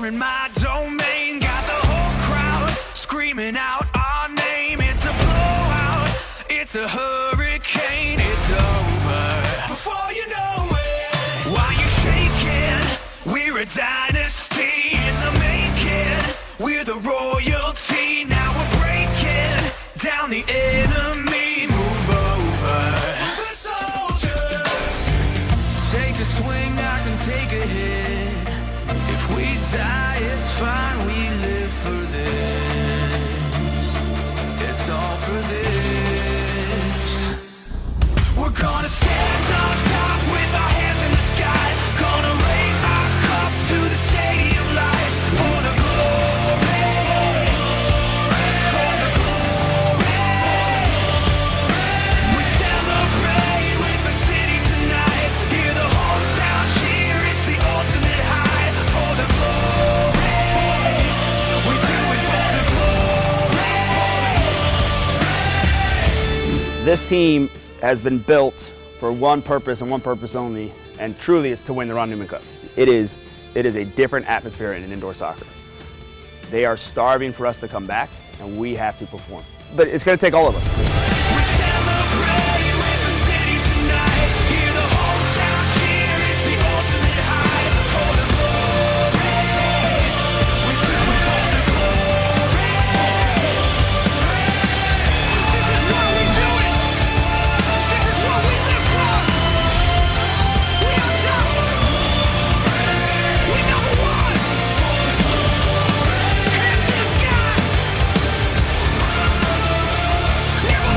you're in my domain. Got the whole crowd screaming out our name. It's a blowout, it's a hurricane. It's over before you know it. Why you shaking? We're a dynasty in the making. We're the royalty. Now we're breaking down the enemy. Move over for the soldiers. Take a swing, I can take a hit. If we die, it's fine. We live for this. It's all for this. We're gonna stand on top with our hands in the sky. Gonna raise our cup to the stadium lights. For the glory, for the glory. We celebrate with the city tonight. Hear the whole town cheer, it's the ultimate high. For the glory, we do it for the glory. This team has been built for one purpose and one purpose only, and truly it's to win the Ron Newman Cup. It is a different atmosphere in indoor soccer. They are starving for us to come back, and we have to perform. But it's going to take all of us. We celebrate with the city tonight. Hear the whole town cheer, it's the ultimate high. For the glory, we do it for the glory. This is what we do it. This is what we live for. We on top. We number one. Hands to the sky. Never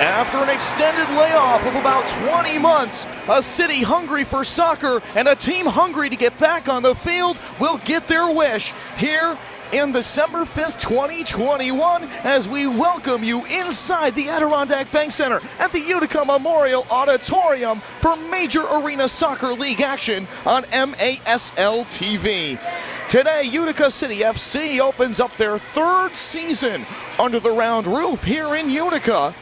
After an extended layoff of about 20 months, a city hungry for soccer and a team hungry to get back on the field will get their wish here in December 5th, 2021, as we welcome you inside the Adirondack Bank Center at the Utica Memorial Auditorium for Major Arena Soccer League action on MASL TV. Today, Utica City FC opens up their third season under the round roof here in Utica,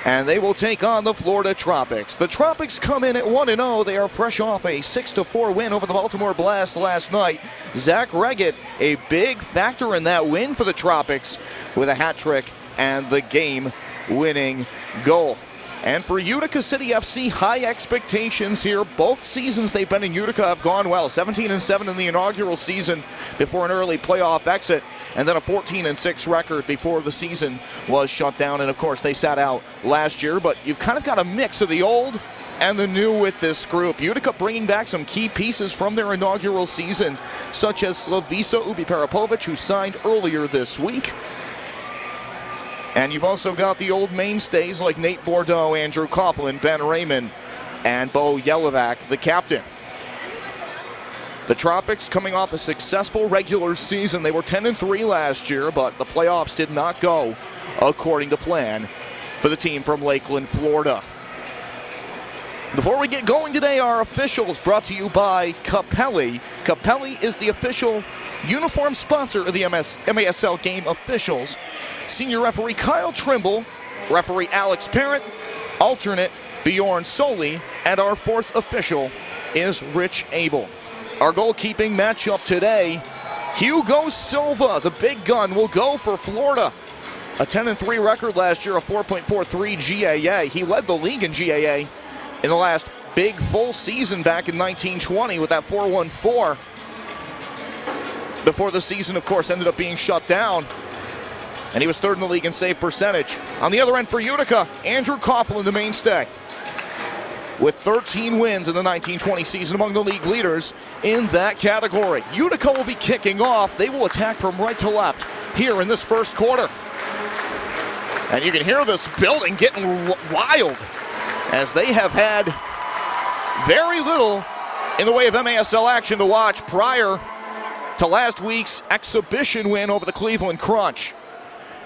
and they will take on the Florida Tropics. The Tropics come in at 1-0. They are fresh off a 6-4 win over the Baltimore Blast last night. Zach Reggett, a big factor in that win for the Tropics with a hat trick and the game-winning goal. And for Utica City FC, high expectations here. Both seasons they've been in Utica have gone well. 17-7 in the inaugural season before an early playoff exit, and then a 14-6 record before the season was shut down. And of course, they sat out last year, but you've kind of got a mix of the old and the new with this group. Utica bringing back some key pieces from their inaugural season, such as Slavisa Ubi-Parapovic, who signed earlier this week. And you've also got the old mainstays like Nate Bordeaux, Andrew Coughlin, Ben Raymond, and Bo Yelovac, the captain. The Tropics coming off a successful regular season. They were 10-3 last year, but the playoffs did not go according to plan for the team from Lakeland, Florida. Before we get going today, our officials brought to you by Capelli. Capelli is the official uniform sponsor of the MASL game officials. Senior referee Kyle Trimble, referee Alex Parent, alternate Bjorn Soli, and our fourth official is Rich Abel. Our goalkeeping matchup today, Hugo Silva, the big gun, will go for Florida. A 10-3 record last year, a 4.43 GAA. He led the league in GAA in the last big full season back in 1920 with that 4.14. Before the season, of course, ended up being shut down. And he was third in the league in save percentage. On the other end for Utica, Andrew Coughlin, the mainstay, with 13 wins in the 1920 season, among the league leaders in that category. Utica will be kicking off. They will attack from right to left here in this first quarter. And you can hear this building getting wild, as they have had very little in the way of MASL action to watch prior to last week's exhibition win over the Cleveland Crunch.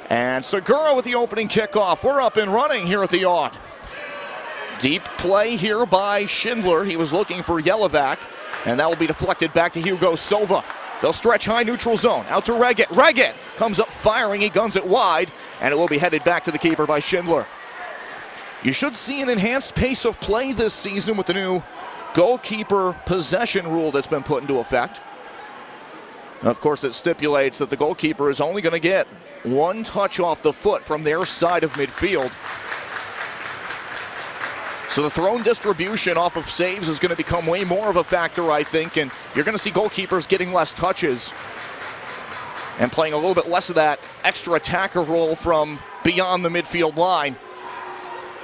And Segura with the opening kickoff. We're up and running here at the Aud. Deep play here by Schindler. He was looking for Yelovac, and that will be deflected back to Hugo Silva. They'll stretch high neutral zone. Out to Reggett. Reggett comes up firing. He guns it wide, and it will be headed back to the keeper by Schindler. You should see an enhanced pace of play this season with the new goalkeeper possession rule that's been put into effect. Of course, it stipulates that the goalkeeper is only going to get one touch off the foot from their side of midfield. So the thrown distribution off of saves is going to become way more of a factor, I think, and you're going to see goalkeepers getting less touches and playing a little bit less of that extra attacker role from beyond the midfield line.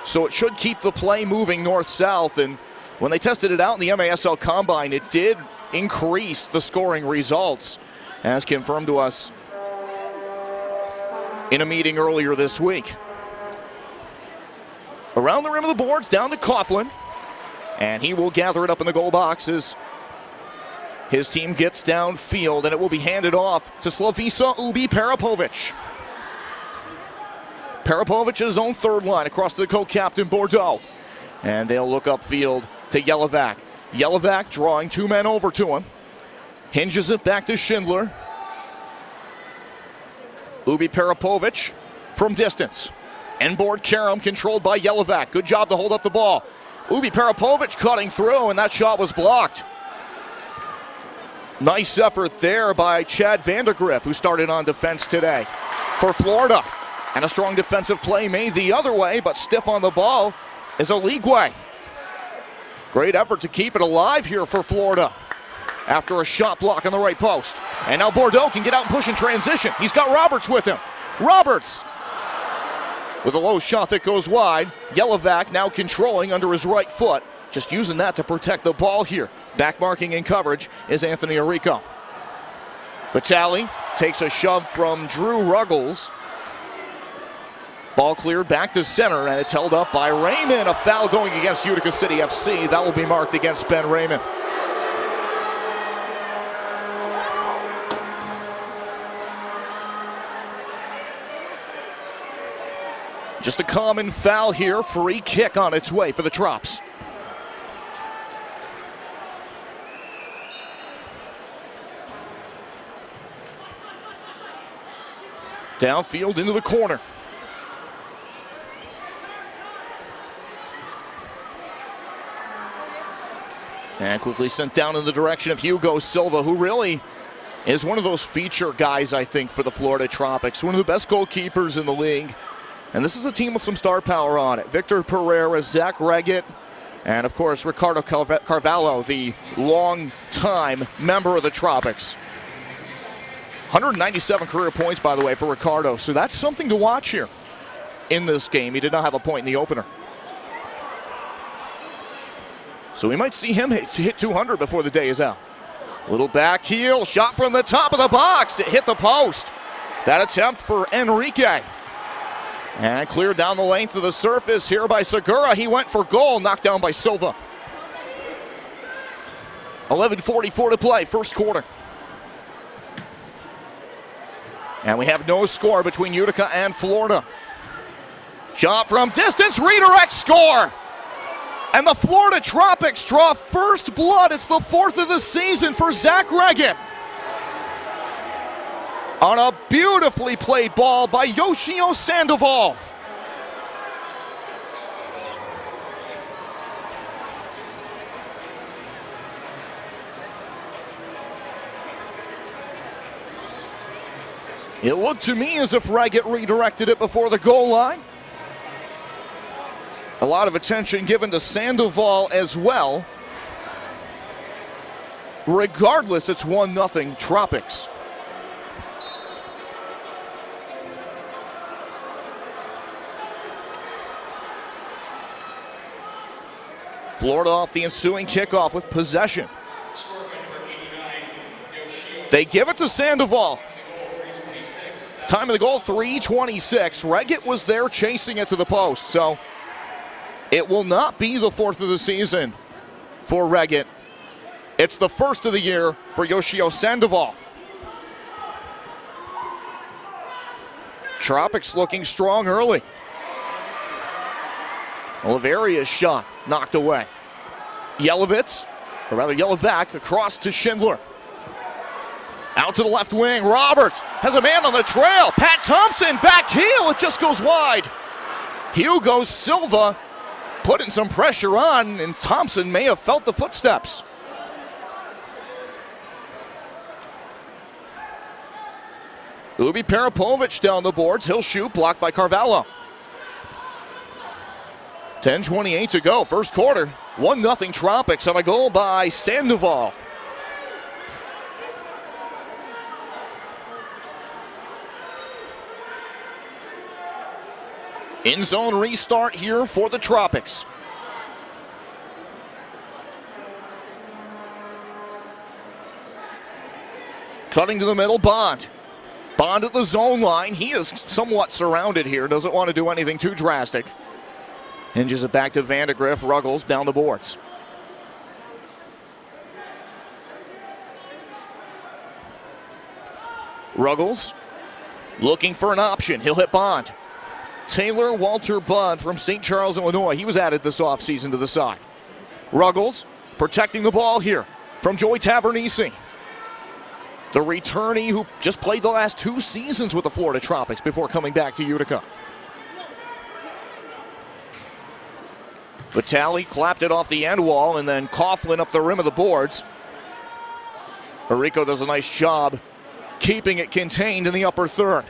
So it should keep the play moving north-south, and when they tested it out in the MASL Combine, it did increase the scoring results, as confirmed to us in a meeting earlier this week. Around the rim of the boards, down to Coughlin, and he will gather it up in the goal box as his team gets downfield, and it will be handed off to Slavisa Ubi-Parapovic. Parapovic's own third line across to the co-captain Bordeaux, and they'll look upfield to Yelovac. Yelovac drawing two men over to him. Hinges it back to Schindler. Ubi-Parapovic from distance. Inboard Karam controlled by Yelovac. Good job to hold up the ball. Ubi-Parapovic cutting through, and that shot was blocked. Nice effort there by Chad Vandergriff, who started on defense today for Florida. And a strong defensive play made the other way, but stiff on the ball is Oligwe. Great effort to keep it alive here for Florida after a shot block on the right post. And now Bordeaux can get out and push in transition. He's got Roberts with him. Roberts with a low shot that goes wide. Yelovac now controlling under his right foot, just using that to protect the ball here. Back marking in coverage is Anthony Arico. Vitale takes a shove from Drew Ruggles. Ball cleared back to center, and it's held up by Raymond. A foul going against Utica City FC. That will be marked against Ben Raymond. Just a common foul here. Free kick on its way for the Trops. Downfield into the corner. And quickly sent down in the direction of Hugo Silva, who really is one of those feature guys, I think, for the Florida Tropics. One of the best goalkeepers in the league. And this is a team with some star power on it. Victor Pereira, Zach Reggett, and of course Ricardo Carvalho, the long-time member of the Tropics. 197 career points, by the way, for Ricardo. So that's something to watch here in this game. He did not have a point in the opener. So we might see him hit 200 before the day is out. Little back heel, shot from the top of the box. It hit the post. That attempt for Enrique. And cleared down the length of the surface here by Segura. He went for goal, knocked down by Silva. 11:44 to play, first quarter. And we have no score between Utica and Florida. Shot from distance, redirect, score! And the Florida Tropics draw first blood. It's the 4th of the season for Zach Reggett. On a beautifully played ball by Yoshio Sandoval. It looked to me as if Reggett redirected it before the goal line. A lot of attention given to Sandoval as well. Regardless, it's 1-0 Tropics. Florida off the ensuing kickoff with possession. They give it to Sandoval. Time of the goal, 3:26. Reggett was there chasing it to the post, so it will not be the 4th of the season for Reggett. It's the 1st of the year for Yoshio Sandoval. Tropics looking strong early. Oliveria's shot knocked away. Yelovitz, or rather Yelovac, across to Schindler. Out to the left wing, Roberts has a man on the trail. Pat Thompson, back heel, it just goes wide. Hugo Silva putting some pressure on, and Thompson may have felt the footsteps. Ubi Parapovic down the boards, he'll shoot, blocked by Carvalho. 10:28 to go, first quarter. 1-0 Tropics on a goal by Sandoval. In-zone restart here for the Tropics. Cutting to the middle, Bond. Bond at the zone line. He is somewhat surrounded here. Doesn't want to do anything too drastic. Hinges it back to Vandegrift. Ruggles down the boards. Ruggles looking for an option. He'll hit Bond. Taylor Walter Bond from St. Charles, Illinois. He was added this offseason to the side. Ruggles protecting the ball here from Joey Tavernisi. The returnee who just played the last 2 seasons with the Florida Tropics before coming back to Utica. Vitale clapped it off the end wall, and then Coughlin up the rim of the boards. Arico does a nice job keeping it contained in the upper third.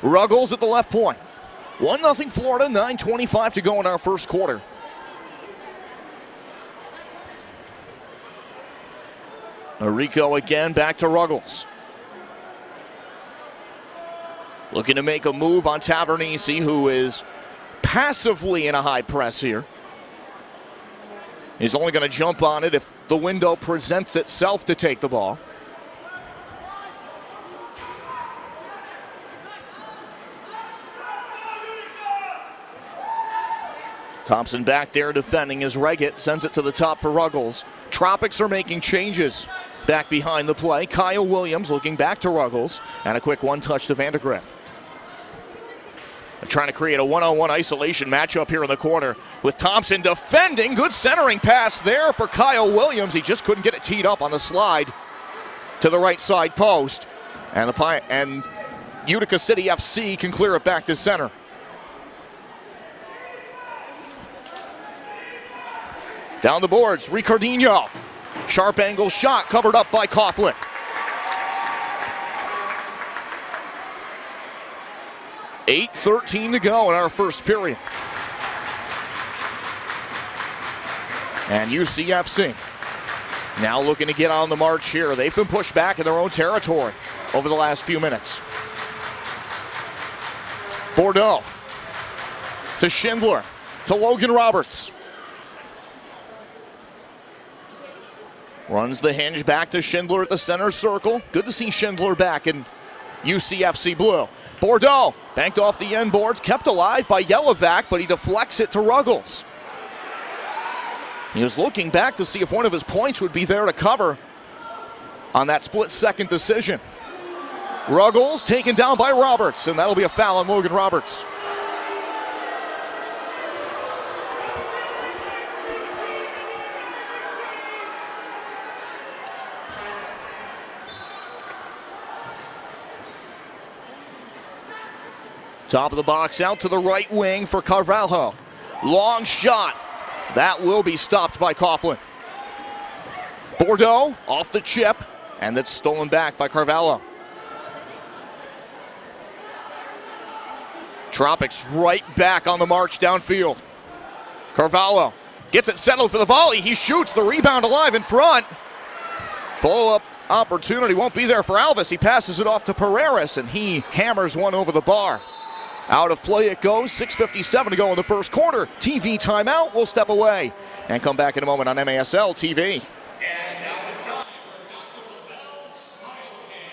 Ruggles at the left point. 1-0 Florida, 9:25 to go in our first quarter. Arico again, back to Ruggles. Looking to make a move on Tavernisi, who is passively in a high press here. He's only going to jump on it if the window presents itself to take the ball. Thompson back there defending as Reggett sends it to the top for Ruggles. Tropics are making changes back behind the play. Kyle Williams looking back to Ruggles, and a quick one-touch to Vandegrift. They're trying to create a one-on-one isolation matchup here in the corner with Thompson defending. Good centering pass there for Kyle Williams. He just couldn't get it teed up on the slide to the right side post. And Utica City FC can clear it back to center. Down the boards, Ricardinho. Sharp angle shot covered up by Coughlin. .8:13 to go in our first period. And UCFC now looking to get on the march here. They've been pushed back in their own territory over the last few minutes. Bordeaux to Schindler to Logan Roberts. Runs the hinge back to Schindler at the center circle. Good to see Schindler back in UCFC blue. Bordeaux banked off the end boards, kept alive by Yelovac, but he deflects it to Ruggles. He was looking back to see if one of his points would be there to cover on that split-second decision. Ruggles taken down by Roberts, and that'll be a foul on Logan Roberts. Top of the box out to the right wing for Carvalho. Long shot. That will be stopped by Coughlin. Bordeaux off the chip, and that's stolen back by Carvalho. Tropics right back on the march downfield. Carvalho gets it settled for the volley. He shoots, the rebound alive in front. Follow-up opportunity won't be there for Alvis. He passes it off to Pereiras, and he hammers one over the bar. Out of play it goes, 6:57 to go in the first quarter. TV timeout, we'll step away and come back in a moment on MASL TV. And now it's time for Dr. LaBelle's Smile Cam.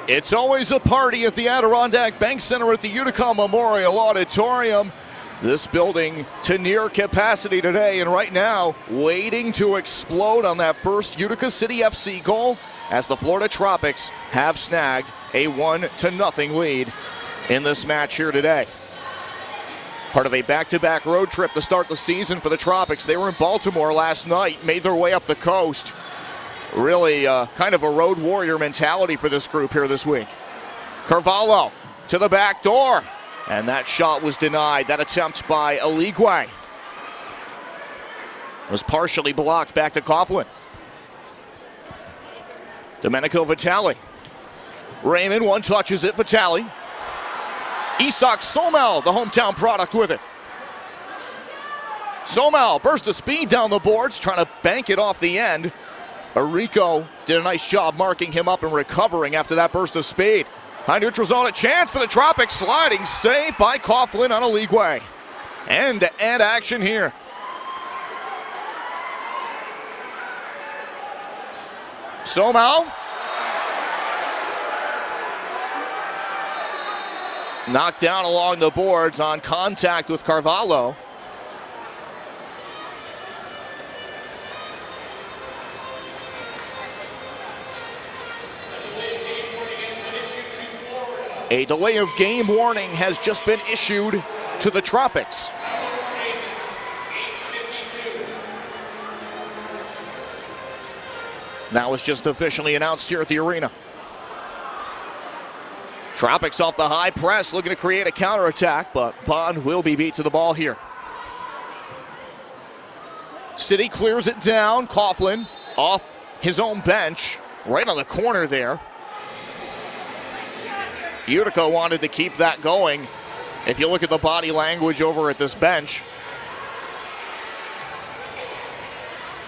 It's always a party at the Adirondack Bank Center at the Utica Memorial Auditorium. This building to near capacity today, and right now waiting to explode on that first Utica City FC goal as the Florida Tropics have snagged a 1-0 lead in this match here today. Part of a back-to-back road trip to start the season for the Tropics. They were in Baltimore last night, made their way up the coast. Really kind of a road warrior mentality for this group here this week. Carvalho to the back door, and that shot was denied. That attempt by Aligwe was partially blocked back to Coughlin. Domenico Vitali. Raymond one-touches it, Vitali. Isak Somel, the hometown product with it. Somel burst of speed down the boards, trying to bank it off the end. Arico did a nice job marking him up and recovering after that burst of speed. High neutral zone, a chance for the Tropics, sliding save by Coughlin on Aligwe. End-to-end action here. Somel. Knocked down along the boards on contact with Carvalho. A delay of game warning has just been issued to the Tropics. That was just officially announced here at the arena. Tropics off the high press, looking to create a counterattack, but Bond will be beat to the ball here. City clears it down. Coughlin off his own bench, right on the corner there. Utica wanted to keep that going. If you look at the body language over at this bench.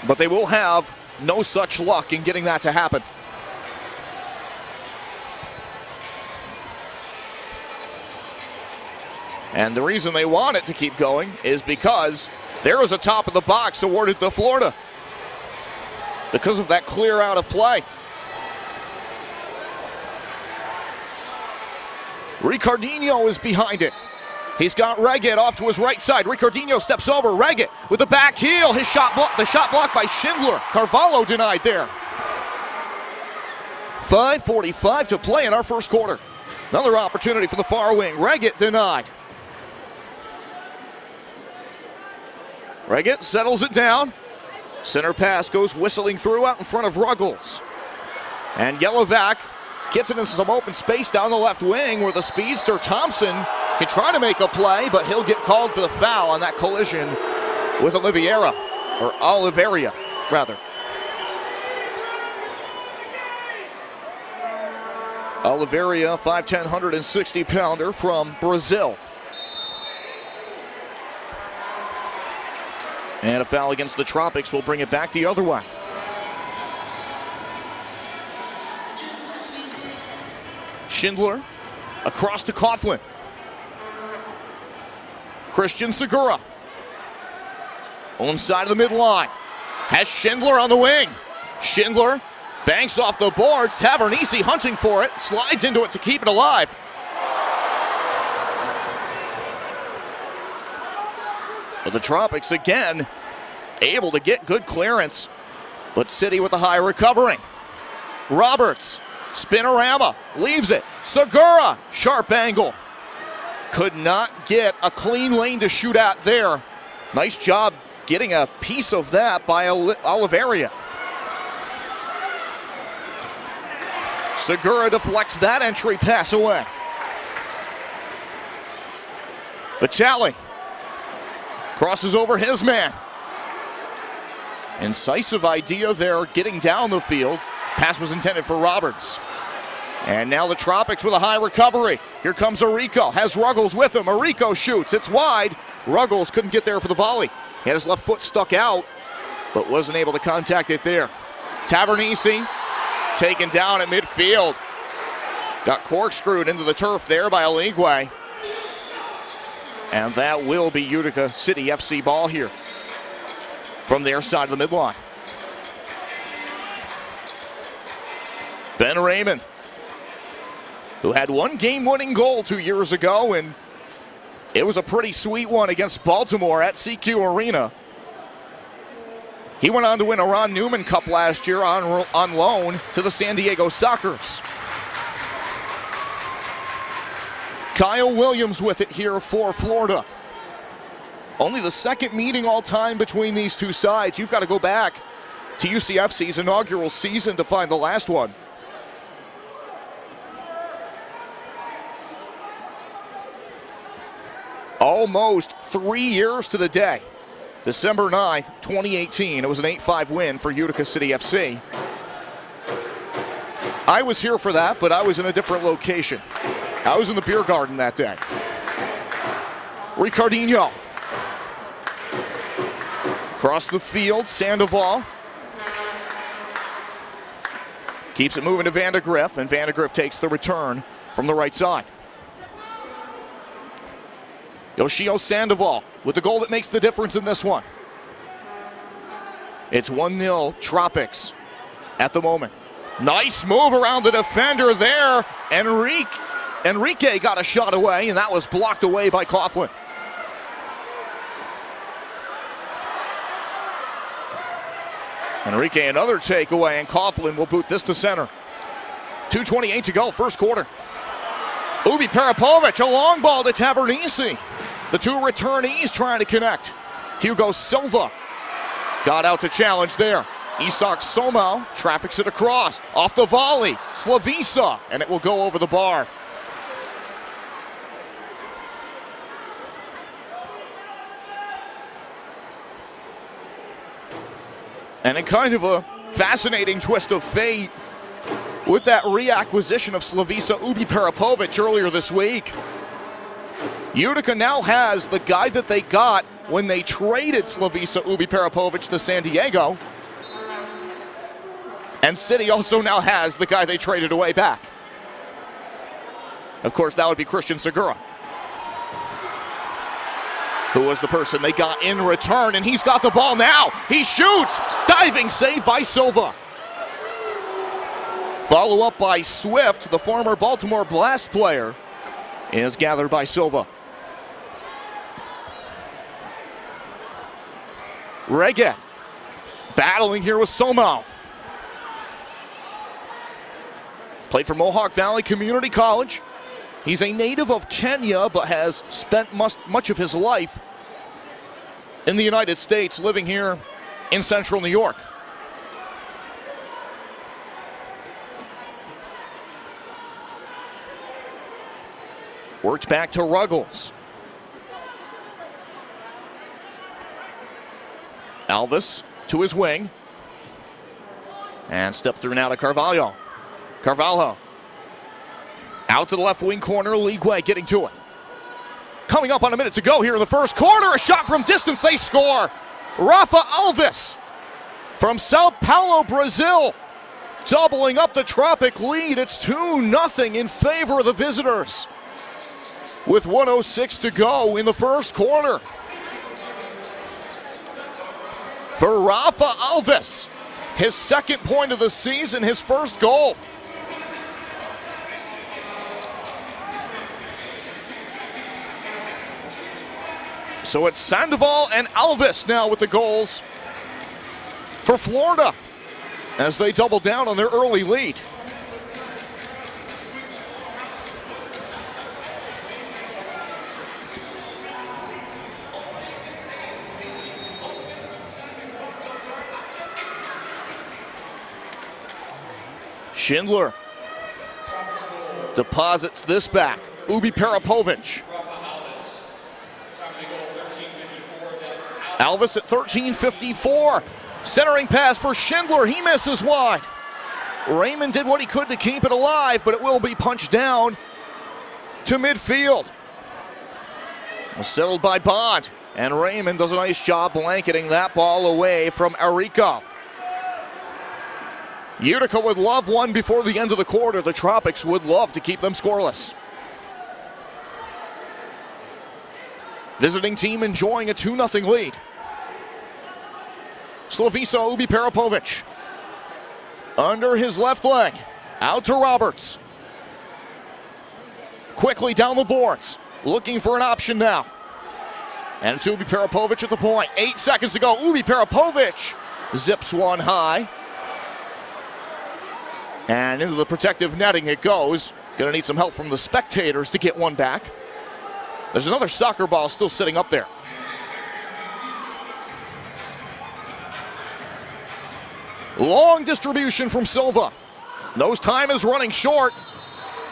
But they will have no such luck in getting that to happen. And the reason they want it to keep going is because there is a top of the box awarded to Florida because of that clear out of play. Ricardinho is behind it. He's got Reggett off to his right side. Ricardinho steps over. Reggett with the back heel. His shot blocked. The shot blocked by Schindler. Carvalho denied there. 5:45 to play in our first quarter. Another opportunity for the far wing. Reggett denied. Reggett settles it down. Center pass goes whistling through out in front of Ruggles. And Yelovac gets it into some open space down the left wing where the speedster Thompson can try to make a play, but he'll get called for the foul on that collision with Oliveira, rather. Oliveira, 5'10", 160-pounder from Brazil. And a foul against the Tropics will bring it back the other way. Schindler across to Coughlin. Christian Segura. On side of the midline. Has Schindler on the wing. Schindler banks off the boards. Tavernisi hunting for it. Slides into it to keep it alive. But the Tropics again able to get good clearance. But City with the high recovery. Roberts. Spinorama leaves it. Segura, sharp angle. Could not get a clean lane to shoot at there. Nice job getting a piece of that by Oliveira. Segura deflects that entry pass away. Vitale crosses over his man. Incisive idea there, getting down the field. Pass was intended for Roberts. And now the Tropics with a high recovery. Here comes Arico. Has Ruggles with him. Arico shoots. It's wide. Ruggles couldn't get there for the volley. He had his left foot stuck out, but wasn't able to contact it there. Tavernisi taken down at midfield. Got corkscrewed into the turf there by Aligue. And that will be Utica City FC ball here from their side of the midline. Ben Raymond, who had one game-winning goal 2 years ago, and it was a pretty sweet one against Baltimore at CQ Arena. He went on to win a Ron Newman Cup last year on loan to the San Diego Sockers. Kyle Williams with it here for Florida. Only the second meeting all time between these two sides. You've got to go back to UCFC's inaugural season to find the last one. Almost 3 years to the day. December 9th, 2018. It was an 8-5 win for Utica City FC. I was here for that, but I was in a different location. I was in the beer garden that day. Ricardinho. Across the field, Sandoval. Keeps it moving to Vandegrift, and Vandegrift takes the return from the right side. Yoshio Sandoval with the goal that makes the difference in this one. It's 1-0 Tropics at the moment. Nice move around the defender there. Enrique got a shot away, and that was blocked away by Coughlin. Enrique another takeaway, and Coughlin will boot this to center. 2:28 to go, first quarter. Ubi Parapovic, a long ball to Tavernisi. The two returnees trying to connect. Hugo Silva got out to challenge there. Isak Somau traffics it across. Off the volley, Slavisa, and it will go over the bar. And a kind of a fascinating twist of fate with that reacquisition of Slavisa Ubi Parapovic earlier this week. Utica now has the guy that they got when they traded Slavisa Ubi Parapovic to San Diego. And City also now has the guy they traded away back. Of course, that would be Christian Segura, who was the person they got in return, and he's got the ball now. He shoots! Diving save by Silva. Follow up by Swift, the former Baltimore Blast player, is gathered by Silva. Reget battling here with Somau. Played for Mohawk Valley Community College. He's a native of Kenya, but has spent much of his life in the United States, living here in central New York. Worked back to Ruggles. Alvis to his wing. And step through now to Carvalho. Carvalho out to the left wing corner. Ligwe getting to it. Coming up on a minute to go here in the first quarter. A shot from distance. They score. Rafa Alves from Sao Paulo, Brazil. Doubling up the Tropic lead. It's 2-0 in favor of the visitors, with 1:06 to go in the first quarter. For Rafa Alves, his second point of the season, his first goal. So it's Sandoval and Alves now with the goals for Florida as they double down on their early lead. Schindler deposits this back. Ubi Parapovic. Alves at 13:54. Centering pass for Schindler. He misses wide. Raymond did what he could to keep it alive, but it will be punched down to midfield. Settled by Bond. And Raymond does a nice job blanketing that ball away from Arico. Utica would love one before the end of the quarter. The Tropics would love to keep them scoreless. Visiting team enjoying a 2-0 lead. Slavisa Ubi Parapovic. Under his left leg. Out to Roberts. Quickly down the boards. Looking for an option now. And it's Ubi Parapovic at the point. 8 seconds to go. Ubi Parapovic zips one high. And into the protective netting it goes. Gonna need some help from the spectators to get one back. There's another soccer ball still sitting up there. Long distribution from Silva. Knows time is running short.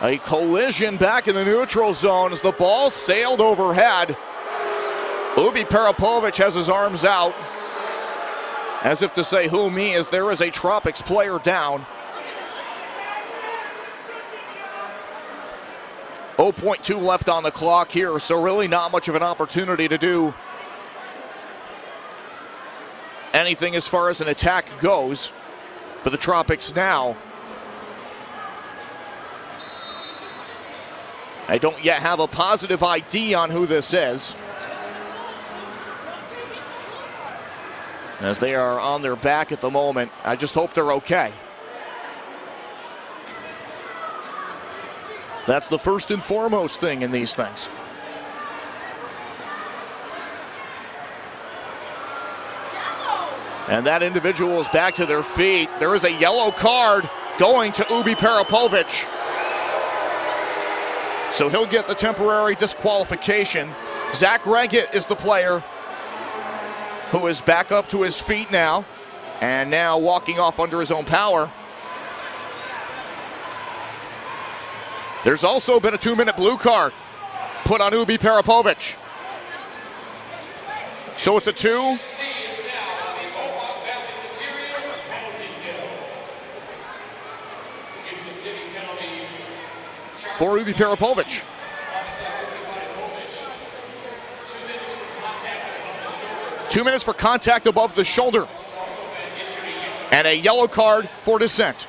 A collision back in the neutral zone as the ball sailed overhead. Ubi Parapovic has his arms out, as if to say, who me, as there is a Tropics player down. 0.2 left on the clock here, so really not much of an opportunity to do anything as far as an attack goes for the Tropics now. I don't yet have a positive ID on who this is, as they are on their back at the moment. I just hope they're okay. That's the first and foremost thing in these things. And that individual is back to their feet. There is a yellow card going to Ubi Parapovic. So he'll get the temporary disqualification. Zach Reggett is the player who is back up to his feet now, and now walking off under his own power. There's also been a 2-minute blue card put on Ubi Parapovic. So it's a 2. For Ubi Parapovic. 2 minutes for contact above the shoulder. And a yellow card for dissent.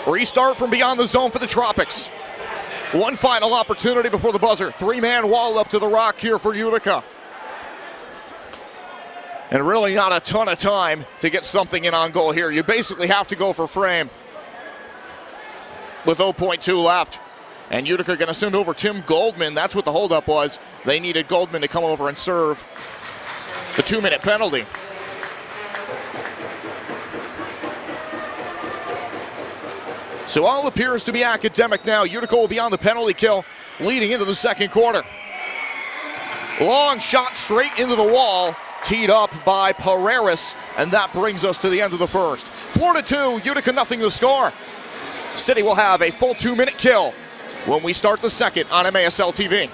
Restart from beyond the zone for the Tropics. One final opportunity before the buzzer. 3-man wall up to the rock here for Utica. And really not a ton of time to get something in on goal here. You basically have to go for frame with 0.2 left. And Utica going to send over Tim Goldman. That's what the holdup was. They needed Goldman to come over and serve the 2-minute penalty. So all appears to be academic now. Utica will be on the penalty kill leading into the second quarter. Long shot straight into the wall, teed up by Paredes, and that brings us to the end of the first. Florida 2, Utica nothing to score. City will have a full 2-minute kill when we start the second on MASL TV.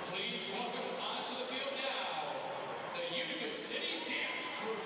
Please welcome onto the field now, the Utica City Dance Crew.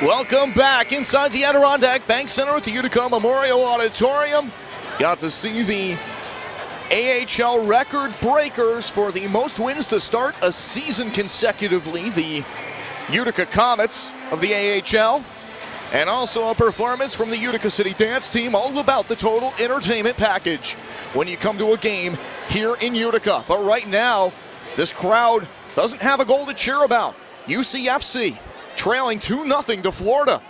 Welcome back inside the Adirondack Bank Center at the Utica Memorial Auditorium. Got to see the AHL record breakers for the most wins to start a season consecutively, the Utica Comets of the AHL. And also a performance from the Utica City Dance Team, all about the total entertainment package when you come to a game here in Utica. But right now, this crowd doesn't have a goal to cheer about. UCFC trailing 2-0 to Florida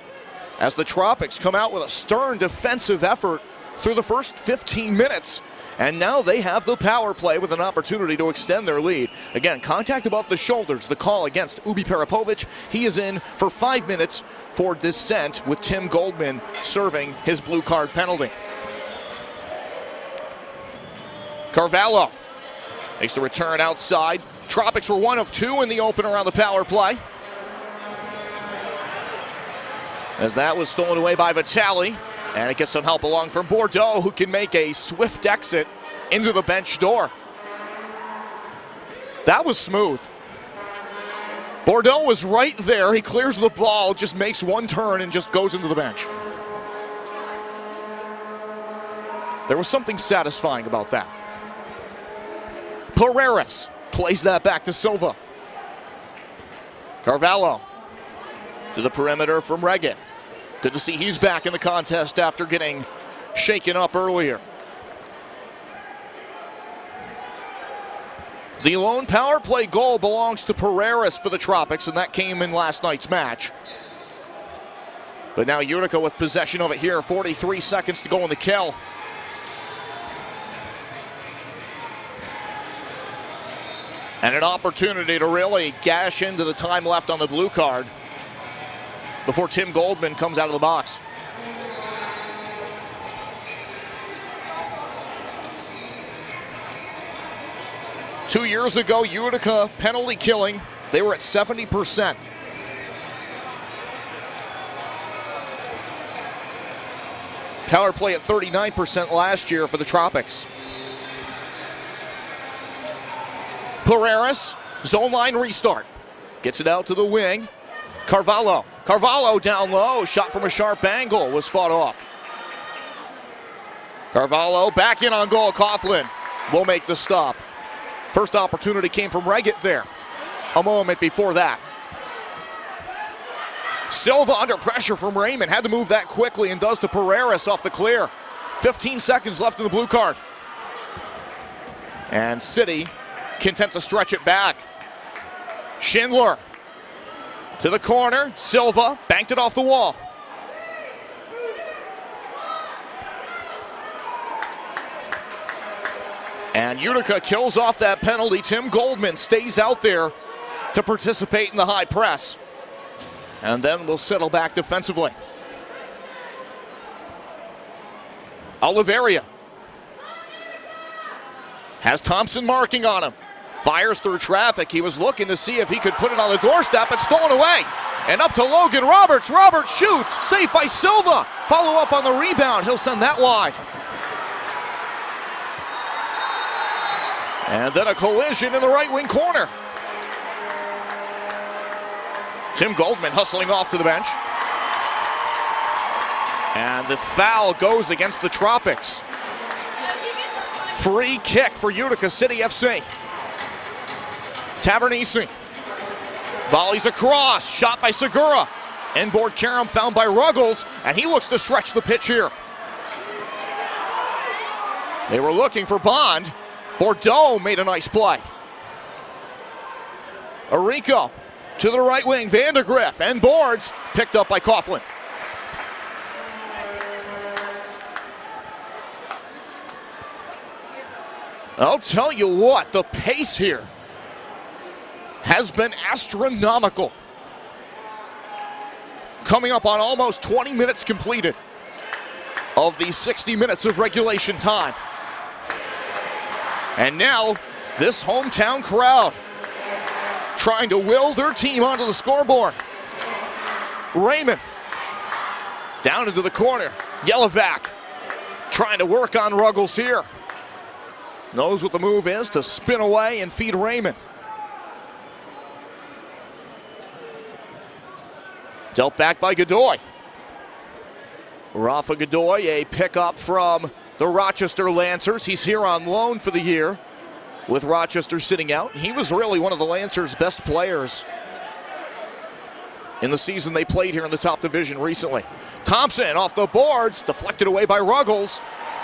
as the Tropics come out with a stern defensive effort through the first 15 minutes. And now they have the power play with an opportunity to extend their lead. Again, contact above the shoulders, the call against Ubi Peripovic. He is in for 5 minutes for dissent, with Tim Goldman serving his blue card penalty. Carvalho makes the return outside. Tropics were 1 of 2 in the opener on the power play, as that was stolen away by Vitale. And it gets some help along from Bordeaux, who can make a swift exit into the bench door. That was smooth. Bordeaux was right there. He clears the ball, just makes one turn and just goes into the bench. There was something satisfying about that. Pereira plays that back to Silva. Carvalho to the perimeter from Regan. Good to see he's back in the contest after getting shaken up earlier. The lone power play goal belongs to Pereira for the Tropics, and that came in last night's match. But now Utica with possession of it here, 43 seconds to go in the kill. And an opportunity to really gash into the time left on the blue card before Tim Goldman comes out of the box. Two years ago, Utica penalty killing, they were at 70%. Power play at 39% last year for the Tropics. Pereira, zone line restart. Gets it out to the wing. Carvalho down low, shot from a sharp angle, was fought off. Carvalho back in on goal. Coughlin will make the stop. First opportunity came from Reggett there a moment before that. Silva under pressure from Raymond, had to move that quickly and does to Pereira off the clear. 15 seconds left in the blue card. And City content to stretch it back. Schindler to the corner. Silva banked it off the wall. And Utica kills off that penalty. Tim Goldman stays out there to participate in the high press. And then we'll settle back defensively. Oliveria has Thompson marking on him. Fires through traffic. He was looking to see if he could put it on the doorstep. It's stolen away. And up to Logan Roberts. Roberts shoots. Saved by Silva. Follow up on the rebound. He'll send that wide. And then a collision in the right wing corner. Tim Goldman hustling off to the bench. And the foul goes against the Tropics. Free kick for Utica City FC. Tavernisi volleys across, shot by Segura. Inboard Karam found by Ruggles, and he looks to stretch the pitch here. They were looking for Bond. Bordeaux made a nice play. Arico to the right wing, Vandergriff, and boards picked up by Coughlin. I'll tell you what, the pace here has been astronomical. Coming up on almost 20 minutes completed of the 60 minutes of regulation time. And now, this hometown crowd trying to will their team onto the scoreboard. Raymond down into the corner. Yelovac trying to work on Ruggles here. Knows what the move is, to spin away and feed Raymond. Dealt back by Godoy. Rafa Godoy, a pickup from the Rochester Lancers. He's here on loan for the year with Rochester sitting out. He was really one of the Lancers' best players in the season they played here in the top division recently. Thompson off the boards, deflected away by Ruggles.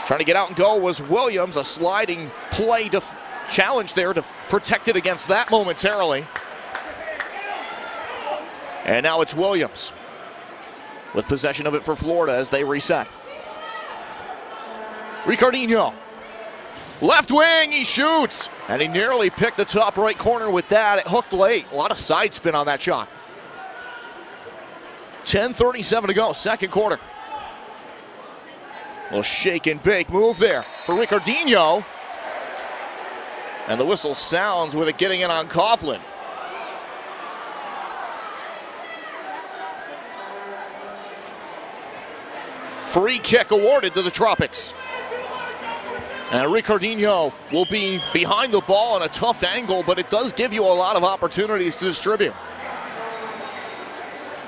Trying to get out and go was Williams. A sliding play challenge there to protect it against that momentarily. And now it's Williams with possession of it for Florida as they reset. Ricardinho, left wing, he shoots, and he nearly picked the top right corner with that. It hooked late. A lot of side spin on that shot. 10:37 to go, second quarter. A little shake and bake move there for Ricardinho. And the whistle sounds with it getting in on Coughlin. Free kick awarded to the Tropics. And Ricardinho will be behind the ball on a tough angle, but it does give you a lot of opportunities to distribute.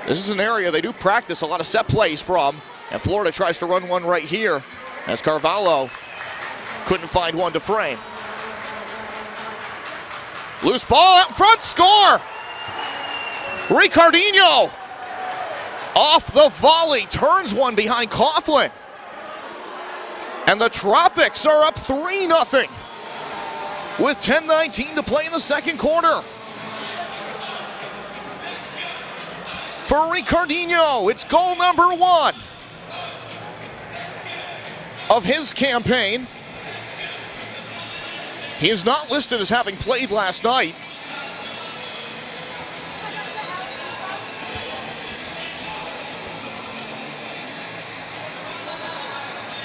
This is an area they do practice a lot of set plays from, and Florida tries to run one right here as Carvalho couldn't find one to frame. Loose ball out front, score! Ricardinho off the volley, turns one behind Coughlin. And the Tropics are up 3-0 with 10:19 to play in the second quarter. For Ricardinho, it's goal number 1 of his campaign. He is not listed as having played last night.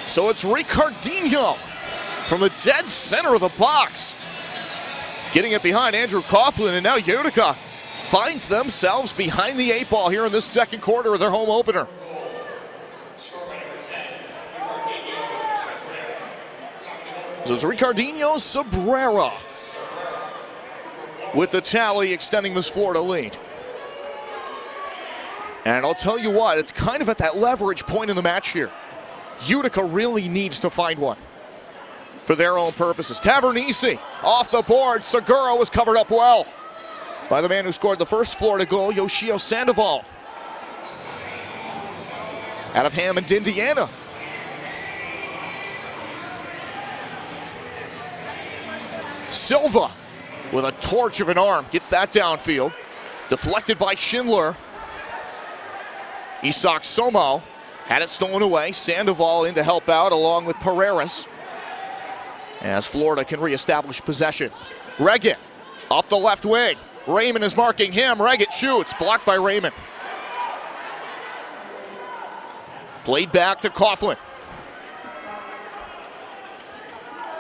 So it's Ricardinho from the dead center of the box, getting it behind Andrew Coughlin, and now Utica finds themselves behind the 8 ball here in this second quarter of their home opener. So it's Ricardinho Cabrera with the tally, extending this Florida lead. And I'll tell you what, it's kind of at that leverage point in the match here. Utica really needs to find one for their own purposes. Tavernisi off the board. Segura was covered up well by the man who scored the first Florida goal, Yoshio Sandoval, out of Hammond, Indiana. Silva with a torch of an arm gets that downfield. Deflected by Schindler. Isak Somo had it stolen away. Sandoval in to help out along with Pereiras as Florida can reestablish possession. Reggett up the left wing. Raymond is marking him. Reggett shoots. Blocked by Raymond. Played back to Coughlin.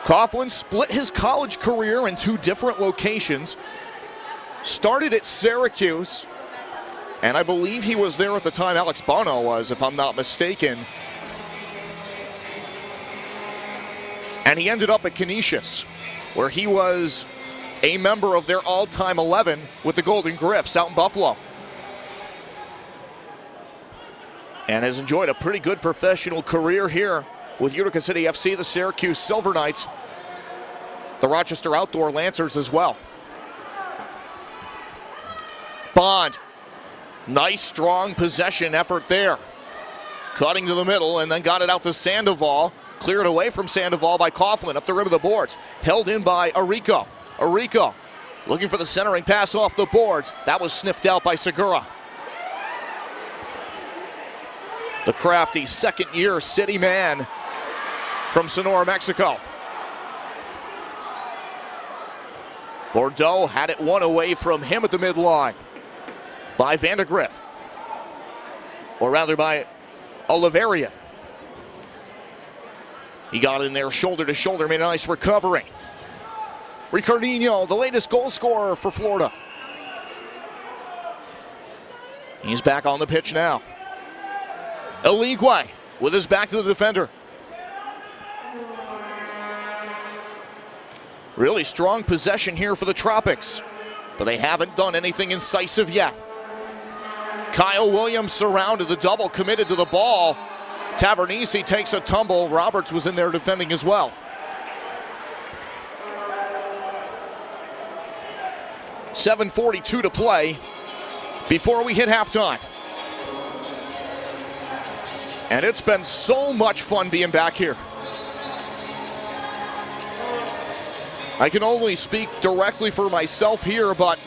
Coughlin split his college career in 2 different locations. Started at Syracuse, and I believe he was there at the time Alex Bono was, if I'm not mistaken. And he ended up at Canisius, where he was a member of their all-time 11 with the Golden Griffs out in Buffalo. And has enjoyed a pretty good professional career here with Utica City FC, the Syracuse Silver Knights, the Rochester Outdoor Lancers as well. Bond, nice strong possession effort there. Cutting to the middle and then got it out to Sandoval. Cleared away from Sandoval by Coughlin up the rim of the boards. Held in by Arico. Arico looking for the centering pass off the boards. That was sniffed out by Segura. The crafty second-year city man from Sonora, Mexico. Bordeaux had it one away from him at the midline by Vandegrift, or rather by Oliveria. He got in there shoulder to shoulder, made a nice recovery. Ricardinho, the latest goal scorer for Florida. He's back on the pitch now. Eligwe with his back to the defender. Really strong possession here for the Tropics, but they haven't done anything incisive yet. Kyle Williams surrounded, the double committed to the ball. Tavernisi takes a tumble. Roberts was in there defending as well. .7:42 to play. before we hit halftime. And it's been so much fun being back here. I can only speak directly for myself here, but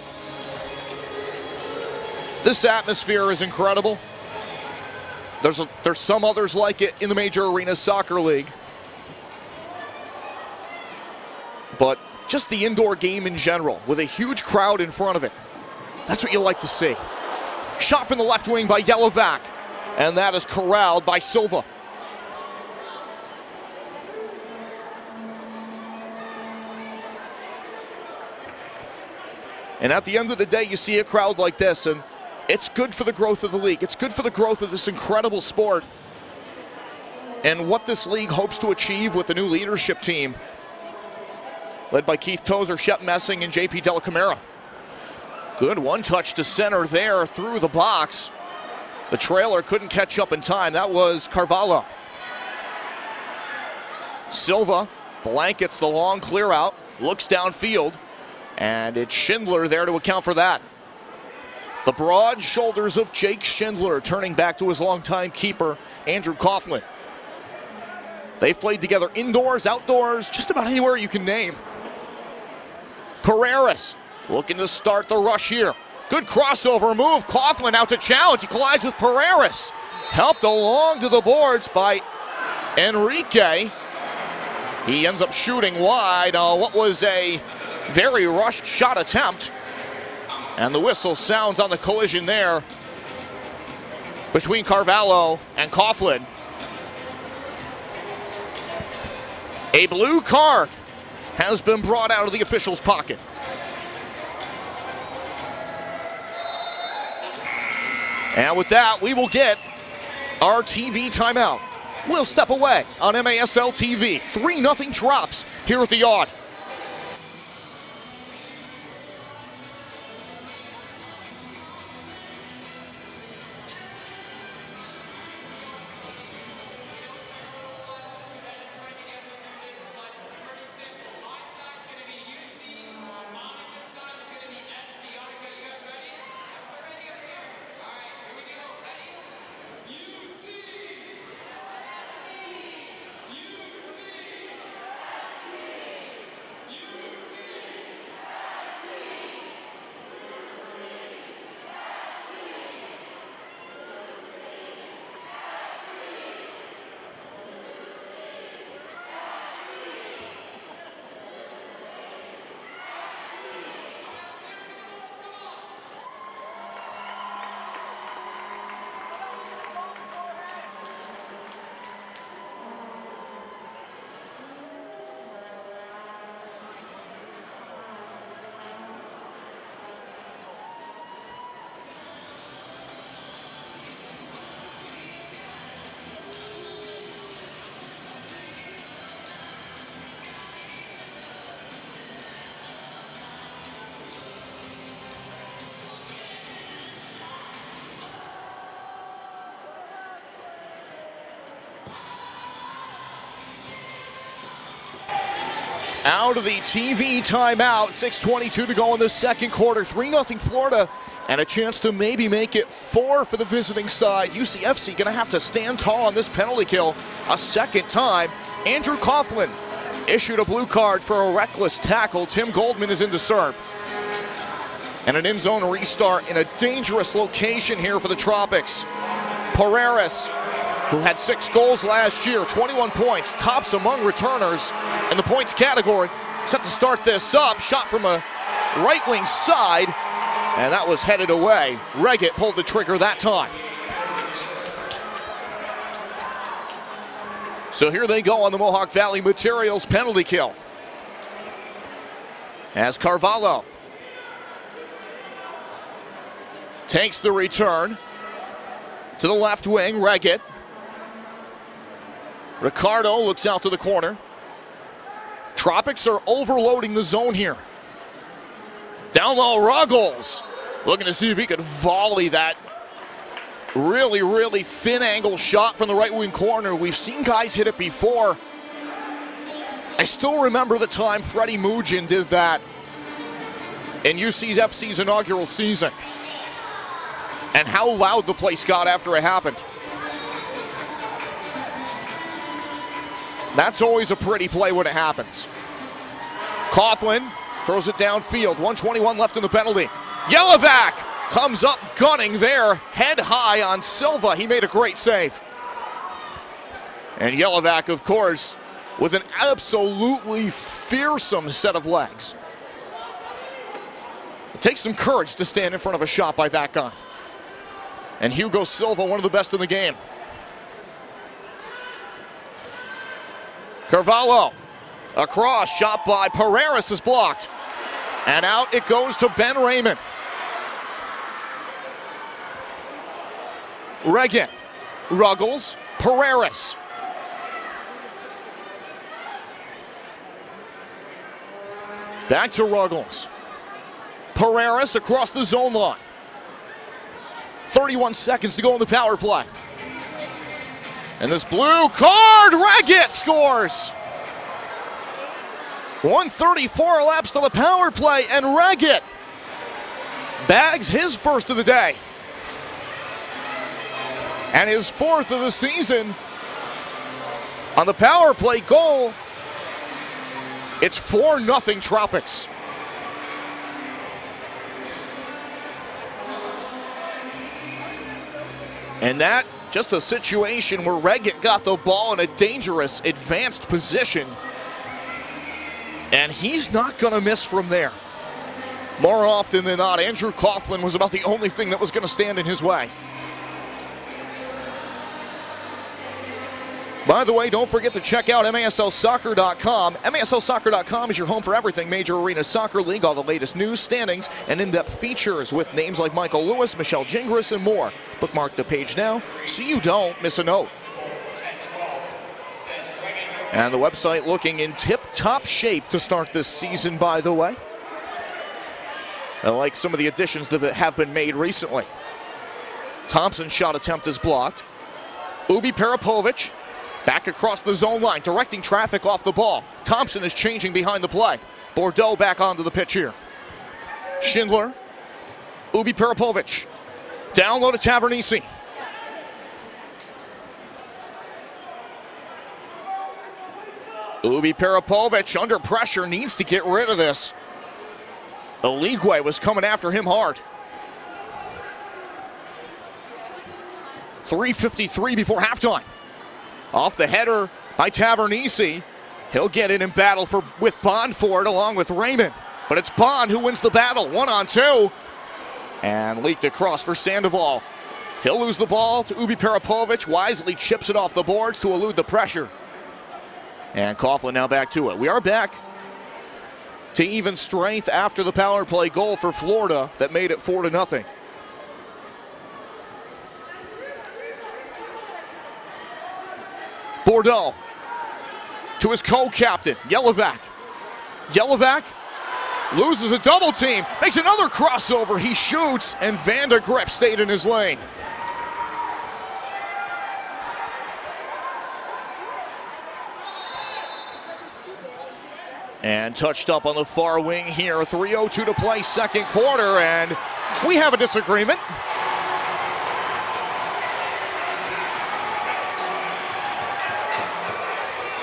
this atmosphere is incredible. There's some others like it in the Major Arena Soccer League. But just the indoor game in general, with a huge crowd in front of it, that's what you like to see. Shot from the left wing by Yelovac, and that is corralled by Silva. And at the end of the day, you see a crowd like this, and it's good for the growth of the league. It's good for the growth of this incredible sport and what this league hopes to achieve with the new leadership team led by Keith Tozer, Shep Messing, and JP Della Camara. Good one touch to center there through the box. The trailer couldn't catch up in time. That was Carvalho. Silva blankets the long clear out, looks downfield, and it's Schindler there to account for that. The broad shoulders of Jake Schindler turning back to his longtime keeper, Andrew Coughlin. They've played together indoors, outdoors, just about anywhere you can name. Pereiras looking to start the rush here. Good crossover move. Coughlin out to challenge. He collides with Pereiras. Helped along to the boards by Enrique. He ends up shooting wide on what was a very rushed shot attempt. And the whistle sounds on the collision there between Carvalho and Coughlin. A blue card has been brought out of the official's pocket. And with that, we will get our TV timeout. We'll step away on MASL TV. 3-0 Trops here at the Yard. Out of the TV timeout, 6:22 to go in the second quarter. 3-0 Florida, and a chance to maybe make it 4 for the visiting side. UCFC gonna have to stand tall on this penalty kill a second time. Andrew Coughlin issued a blue card for a reckless tackle. Tim Goldman is in to serve. And an end zone restart in a dangerous location here for the Tropics. Pereiras, who had 6 goals last year, 21 points, tops among returners in the points category, set to start this up. Shot from a right wing side, and that was headed away. Reggett pulled the trigger that time. So here they go on the Mohawk Valley Materials penalty kill. As Carvalho takes the return to the left wing, Reggett. Ricardo looks out to the corner. Tropics are overloading the zone here. Down low, Ruggles looking to see if he could volley that really, really thin angle shot from the right wing corner. We've seen guys hit it before. I still remember the time Freddie Mugin did that in UCFC's inaugural season. and how loud the place got after it happened. That's always a pretty play when it happens. Coughlin throws it downfield. 1:21 left in the penalty. Yelovac comes up gunning there, head high on Silva. He made a great save. And Yelovac, of course, with an absolutely fearsome set of legs. It takes some courage to stand in front of a shot by that guy. And Hugo Silva, one of the best in the game. Carvalho, across, shot by Pereira is blocked. And out it goes to Ben Raymond. Regan, Ruggles, Pereira. Back to Ruggles. Pereira across the zone line. 31 seconds to go in the power play. And this blue card, Reggett scores! 1:34 elapsed on the power play, and Reggett bags his first of the day. And his fourth of the season. On the power play goal, it's 4-0 Tropics. And that just a situation where Reggett got the ball in a dangerous advanced position. And he's not going to miss from there. More often than not, Andrew Coughlin was about the only thing that was going to stand in his way. By the way, don't forget to check out MASLsoccer.com. MASLsoccer.com is your home for everything Major Arena Soccer League, all the latest news, standings, and in-depth features with names like Michael Lewis, Michelle Gingras, and more. Bookmark the page now so you don't miss a note. And the website looking in tip-top shape to start this season, by the way. I like some of the additions that have been made recently. Thompson's shot attempt is blocked. Ubi Peripovic back across the zone line, directing traffic off the ball. Thompson is changing behind the play. Bordeaux back onto the pitch here. Schindler, Ubi Peripovic, down low to Tavernisi. Ubi Peripovic under pressure, needs to get rid of this. Eligwe was coming after him hard. 3:53 before halftime. Off the header by Tavernisi. He'll get in and battle with Bond for it along with Raymond. But it's Bond who wins the battle, 1-on-2. And leaked across for Sandoval. He'll lose the ball to Ubi Peripovic. Wisely chips it off the boards to elude the pressure. And Coughlin now back to it. We are back to even strength after the power play goal for Florida that made it 4-0. Bordeaux to his co-captain, Yelovac. Yelovac loses a double team, makes another crossover. He shoots, and Van de Grip stayed in his lane. And touched up on the far wing here. 3:02 to play, second quarter, and we have a disagreement.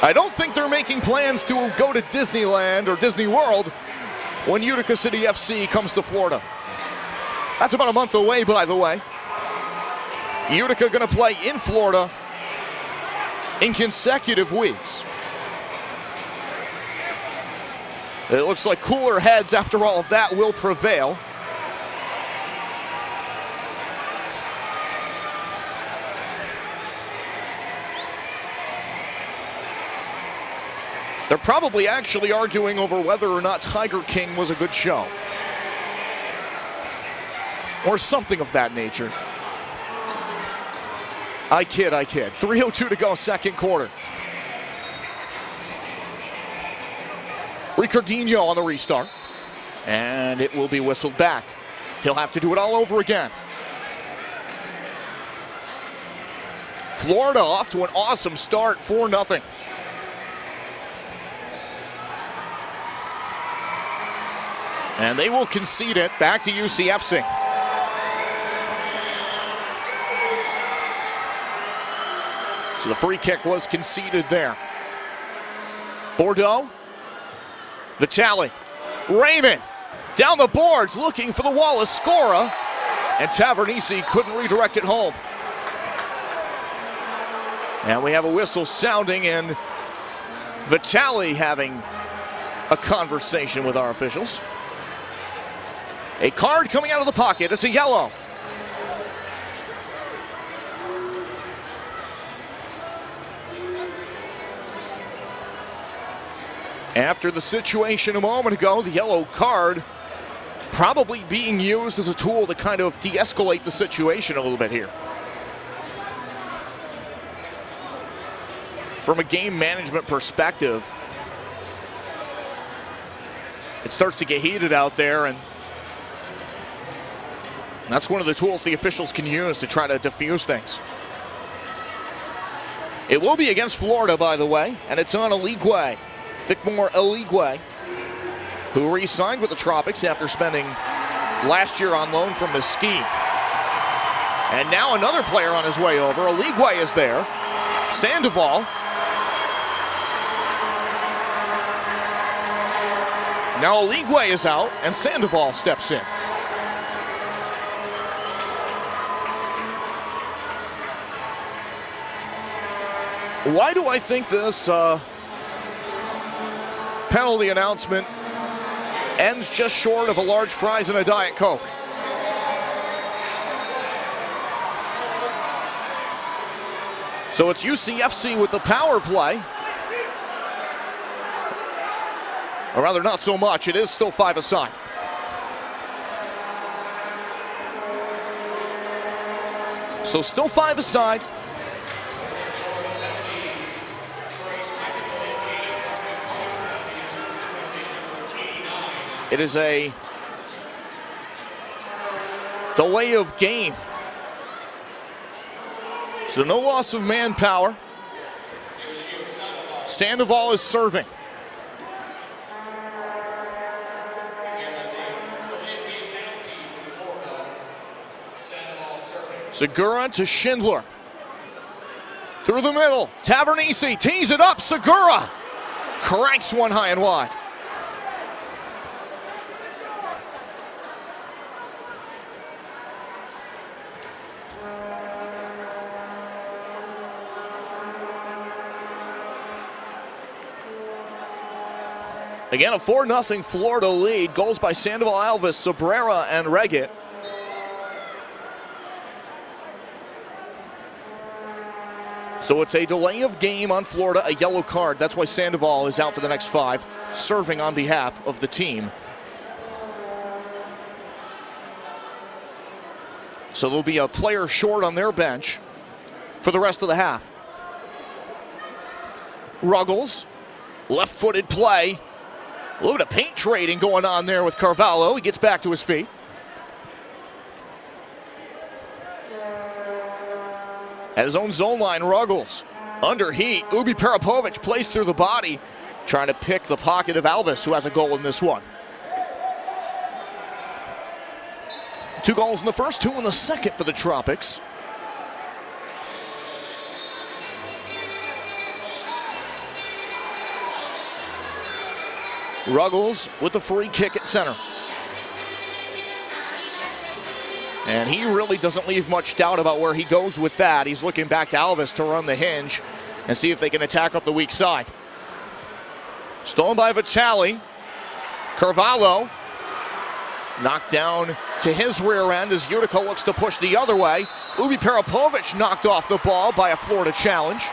I don't think they're making plans to go to Disneyland or Disney World when Utica City FC comes to Florida. That's about a month away, by the way. Utica going to play in Florida in consecutive weeks. It looks like cooler heads after all of that will prevail. They're probably actually arguing over whether or not Tiger King was a good show. Or something of that nature. I kid. 3:02 to go, second quarter. Ricardinho on the restart. And it will be whistled back. He'll have to do it all over again. Florida off to an awesome start, 4-0. And they will concede it back to UCFC. So the free kick was conceded there. Bordeaux, Vitale, Raymond, down the boards looking for the wall of Scora, and Tavernisi couldn't redirect it home. And we have a whistle sounding and Vitale having a conversation with our officials. A card coming out of the pocket, it's a yellow. After the situation a moment ago, the yellow card probably being used as a tool to kind of de-escalate the situation a little bit here. From a game management perspective, it starts to get heated out there, and that's one of the tools the officials can use to try to diffuse things. It will be against Florida, by the way, and it's on Eligwe. Thickmore Eligwe, who re-signed with the Tropics after spending last year on loan from Mesquite. And now another player on his way over. Eligwe is there. Sandoval. Now Eligwe is out, and Sandoval steps in. Why do I think this penalty announcement ends just short of a large fries and a Diet Coke? So it's UCFC with the power play. Or rather, not so much. It is still 5-a-side. So still 5-a-side. It is a delay of game. So no loss of manpower. Sandoval is serving. Segura to Schindler. Through the middle. Tavernisi tees it up. Segura cranks one high and wide. Again, a 4-0 Florida lead. Goals by Sandoval, Alves, Cabrera, and Reggett. So it's a delay of game on Florida, a yellow card. That's why Sandoval is out for the next 5, serving on behalf of the team. So there'll be a player short on their bench for the rest of the half. Ruggles, left-footed play. A little bit of paint trading going on there with Carvalho. He gets back to his feet. At his own zone line, Ruggles under heat. Ubi Peripovic plays through the body, trying to pick the pocket of Alves, who has a goal in this one. 2 goals in the first, 2 in the second for the Tropics. Ruggles with the free kick at center. And he really doesn't leave much doubt about where he goes with that. He's looking back to Alves to run the hinge and see if they can attack up the weak side. Stolen by Vitale. Carvalho knocked down to his rear end as Utica looks to push the other way. Ubi Peripovic knocked off the ball by a Florida challenge.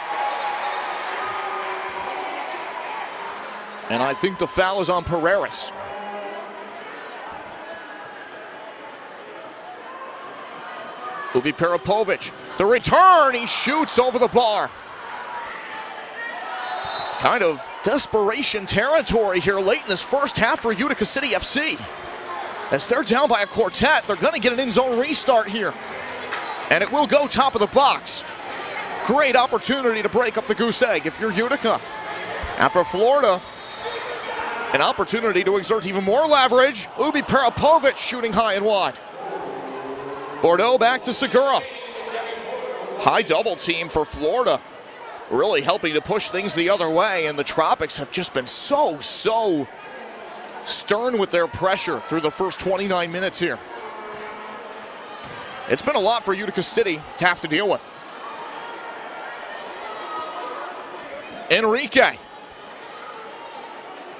And I think the foul is on Pereiras. Ubi Peripovic, the return, he shoots over the bar. Kind of desperation territory here late in this first half for Utica City FC. As they're down by a quartet, they're gonna get an in-zone restart here. And it will go top of the box. Great opportunity to break up the goose egg if you're Utica. And for Florida, an opportunity to exert even more leverage. Ubi Peripovic shooting high and wide. Bordeaux back to Segura. High double team for Florida. really helping to push things the other way, and the Tropics have just been so stern with their pressure through the first 29 minutes here. It's been a lot for Utica City to have to deal with. Enrique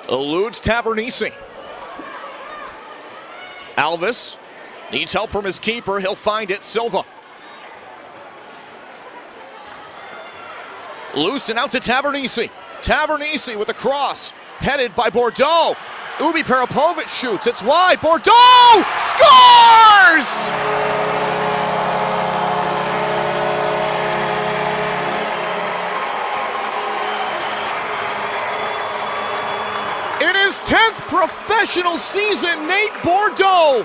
eludes Tavernisi. Alvis needs help from his keeper. He'll find it. Silva. Loose and out to Tavernisi. Tavernisi with a cross. Headed by Bordeaux. Ubi Parapovic shoots. It's wide. Bordeaux scores! In his 10th professional season, Nate Bordeaux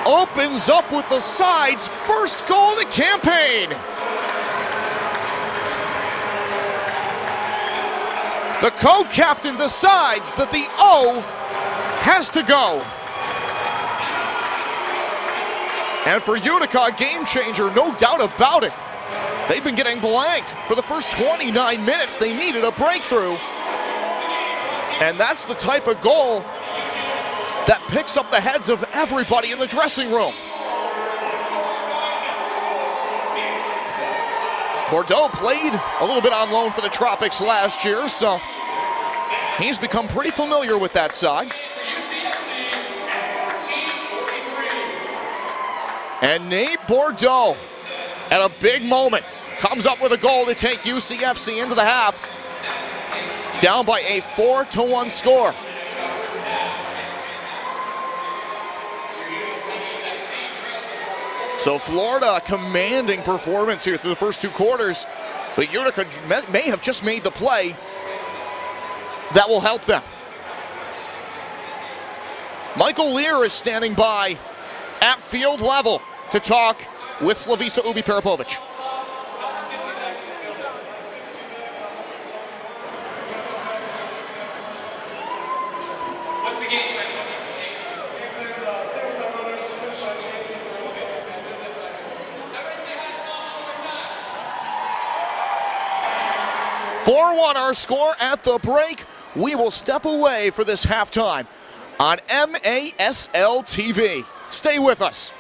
opens up with the side's first goal of the campaign. The co-captain decides that the O has to go. And for Utica, a game changer, no doubt about it. They've been getting blanked for the first 29 minutes. They needed a breakthrough. And that's the type of goal that picks up the heads of everybody in the dressing room. Bordeaux played a little bit on loan for the Tropics last year, so he's become pretty familiar with that side. And Nate Bordeaux, at a big moment, comes up with a goal to take UCFC into the half. Down by a 4-1 score. So Florida, a commanding performance here through the first 2 quarters, but Utica may have just made the play that will help them. Michael Lear is standing by at field level to talk with Slavisa Ubi Parapovic. What's the game plan? 4-1 our score at the break. We will step away for this halftime on MASL TV. Stay with us.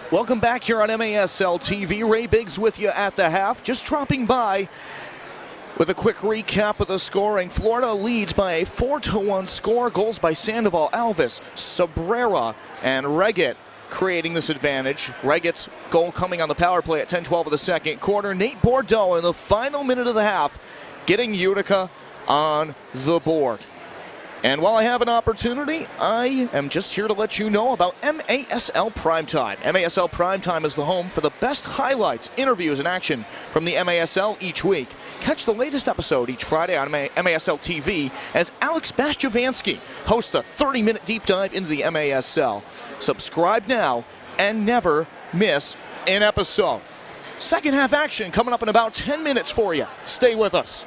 Welcome back here on MASL TV. Ray Biggs with you at the half. Just dropping by with a quick recap of the scoring. Florida leads by a 4-1 score. Goals by Sandoval, Alves, Sabrera, and Reggett creating this advantage. Reggett's goal coming on the power play at 10-12 of the second quarter. Nate Bordeaux in the final minute of the half getting Utica on the board. And while I have an opportunity, I am just here to let you know about MASL Primetime. MASL Primetime is the home for the best highlights, interviews, and action from the MASL each week. Catch the latest episode each Friday on MASL TV as Alex Bastiavansky hosts a 30-minute deep dive into the MASL. Subscribe now and never miss an episode. Second half action coming up in about 10 minutes for you. Stay with us.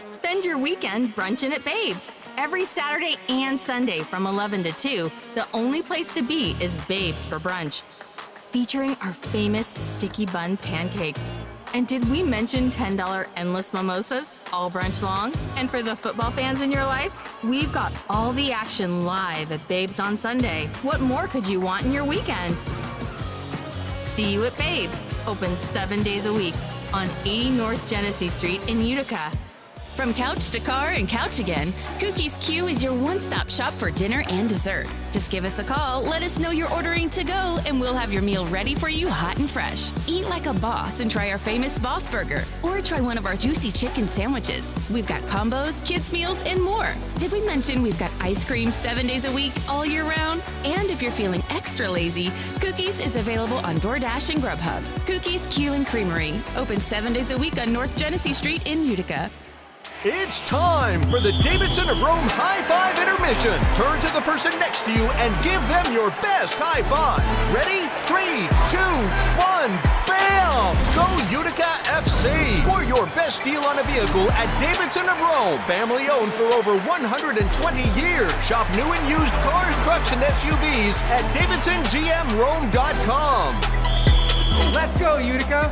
Spend your weekend brunching at Babes. Every Saturday and Sunday from 11 to 2, the only place to be is Babes for brunch. Featuring our famous sticky bun pancakes. And did we mention $10 endless mimosas all brunch long? And for the football fans in your life, we've got all the action live at Babes on Sunday. What more could you want in your weekend? See you at Babes, open 7 days a week on 80 North Genesee Street in Utica. From couch to car and couch again, Cookies Q is your one-stop shop for dinner and dessert. Just give us a call, let us know you're ordering to go, and we'll have your meal ready for you hot and fresh. Eat like a boss and try our famous Boss Burger, or try one of our juicy chicken sandwiches. We've got combos, kids meals, and more. Did we mention we've got ice cream 7 days a week, all year round? And if you're feeling extra lazy, Cookies is available on DoorDash and Grubhub. Cookies Q and Creamery, open 7 days a week on North Genesee Street in Utica. It's time for the Davidson of Rome High Five Intermission. Turn to the person next to you and give them your best high five. Ready? 3, 2, 1, bam! Go Utica FC! Score your best deal on a vehicle at Davidson of Rome. Family owned for over 120 years. Shop new and used cars, trucks, and SUVs at DavidsonGMRome.com. Let's go, Utica!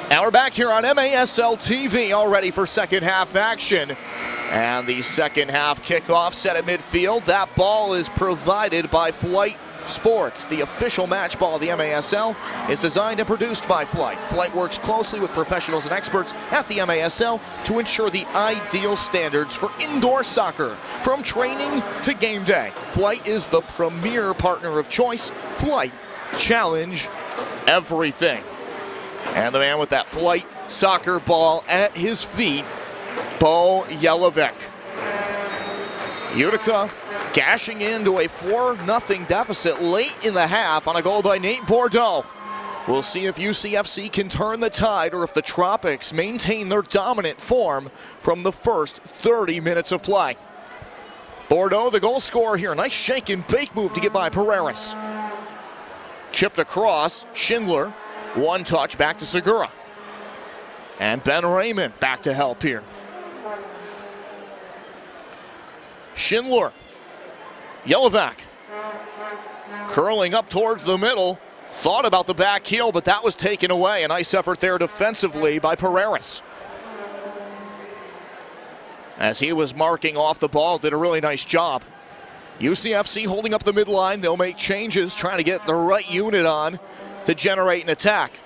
Now we're back here on MASL TV, all ready for second half action. And the second half kickoff set at midfield. That ball is provided by Flight Sports. The official match ball of the MASL is designed and produced by Flight. Flight works closely with professionals and experts at the MASL to ensure the ideal standards for indoor soccer, from training to game day. Flight is the premier partner of choice. Flight, challenge everything. And the man with that Flight soccer ball at his feet, Bo Jelovic. Utica gashing into a 4-0 deficit late in the half on a goal by Nate Bordeaux. We'll see if UCFC can turn the tide or if the Tropics maintain their dominant form from the first 30 minutes of play. Bordeaux, the goal scorer here. Nice shake and bake move to get by Pereiras. Chipped across, Schindler. One touch back to Segura. And Ben Raymond back to help here. Schindler. Jelovic. Curling up towards the middle. Thought about the back heel, but that was taken away. A nice effort there defensively by Pereiras. As he was marking off the ball, did a really nice job. UCFC holding up the midline. They'll make changes, trying to get the right unit on to generate an attack.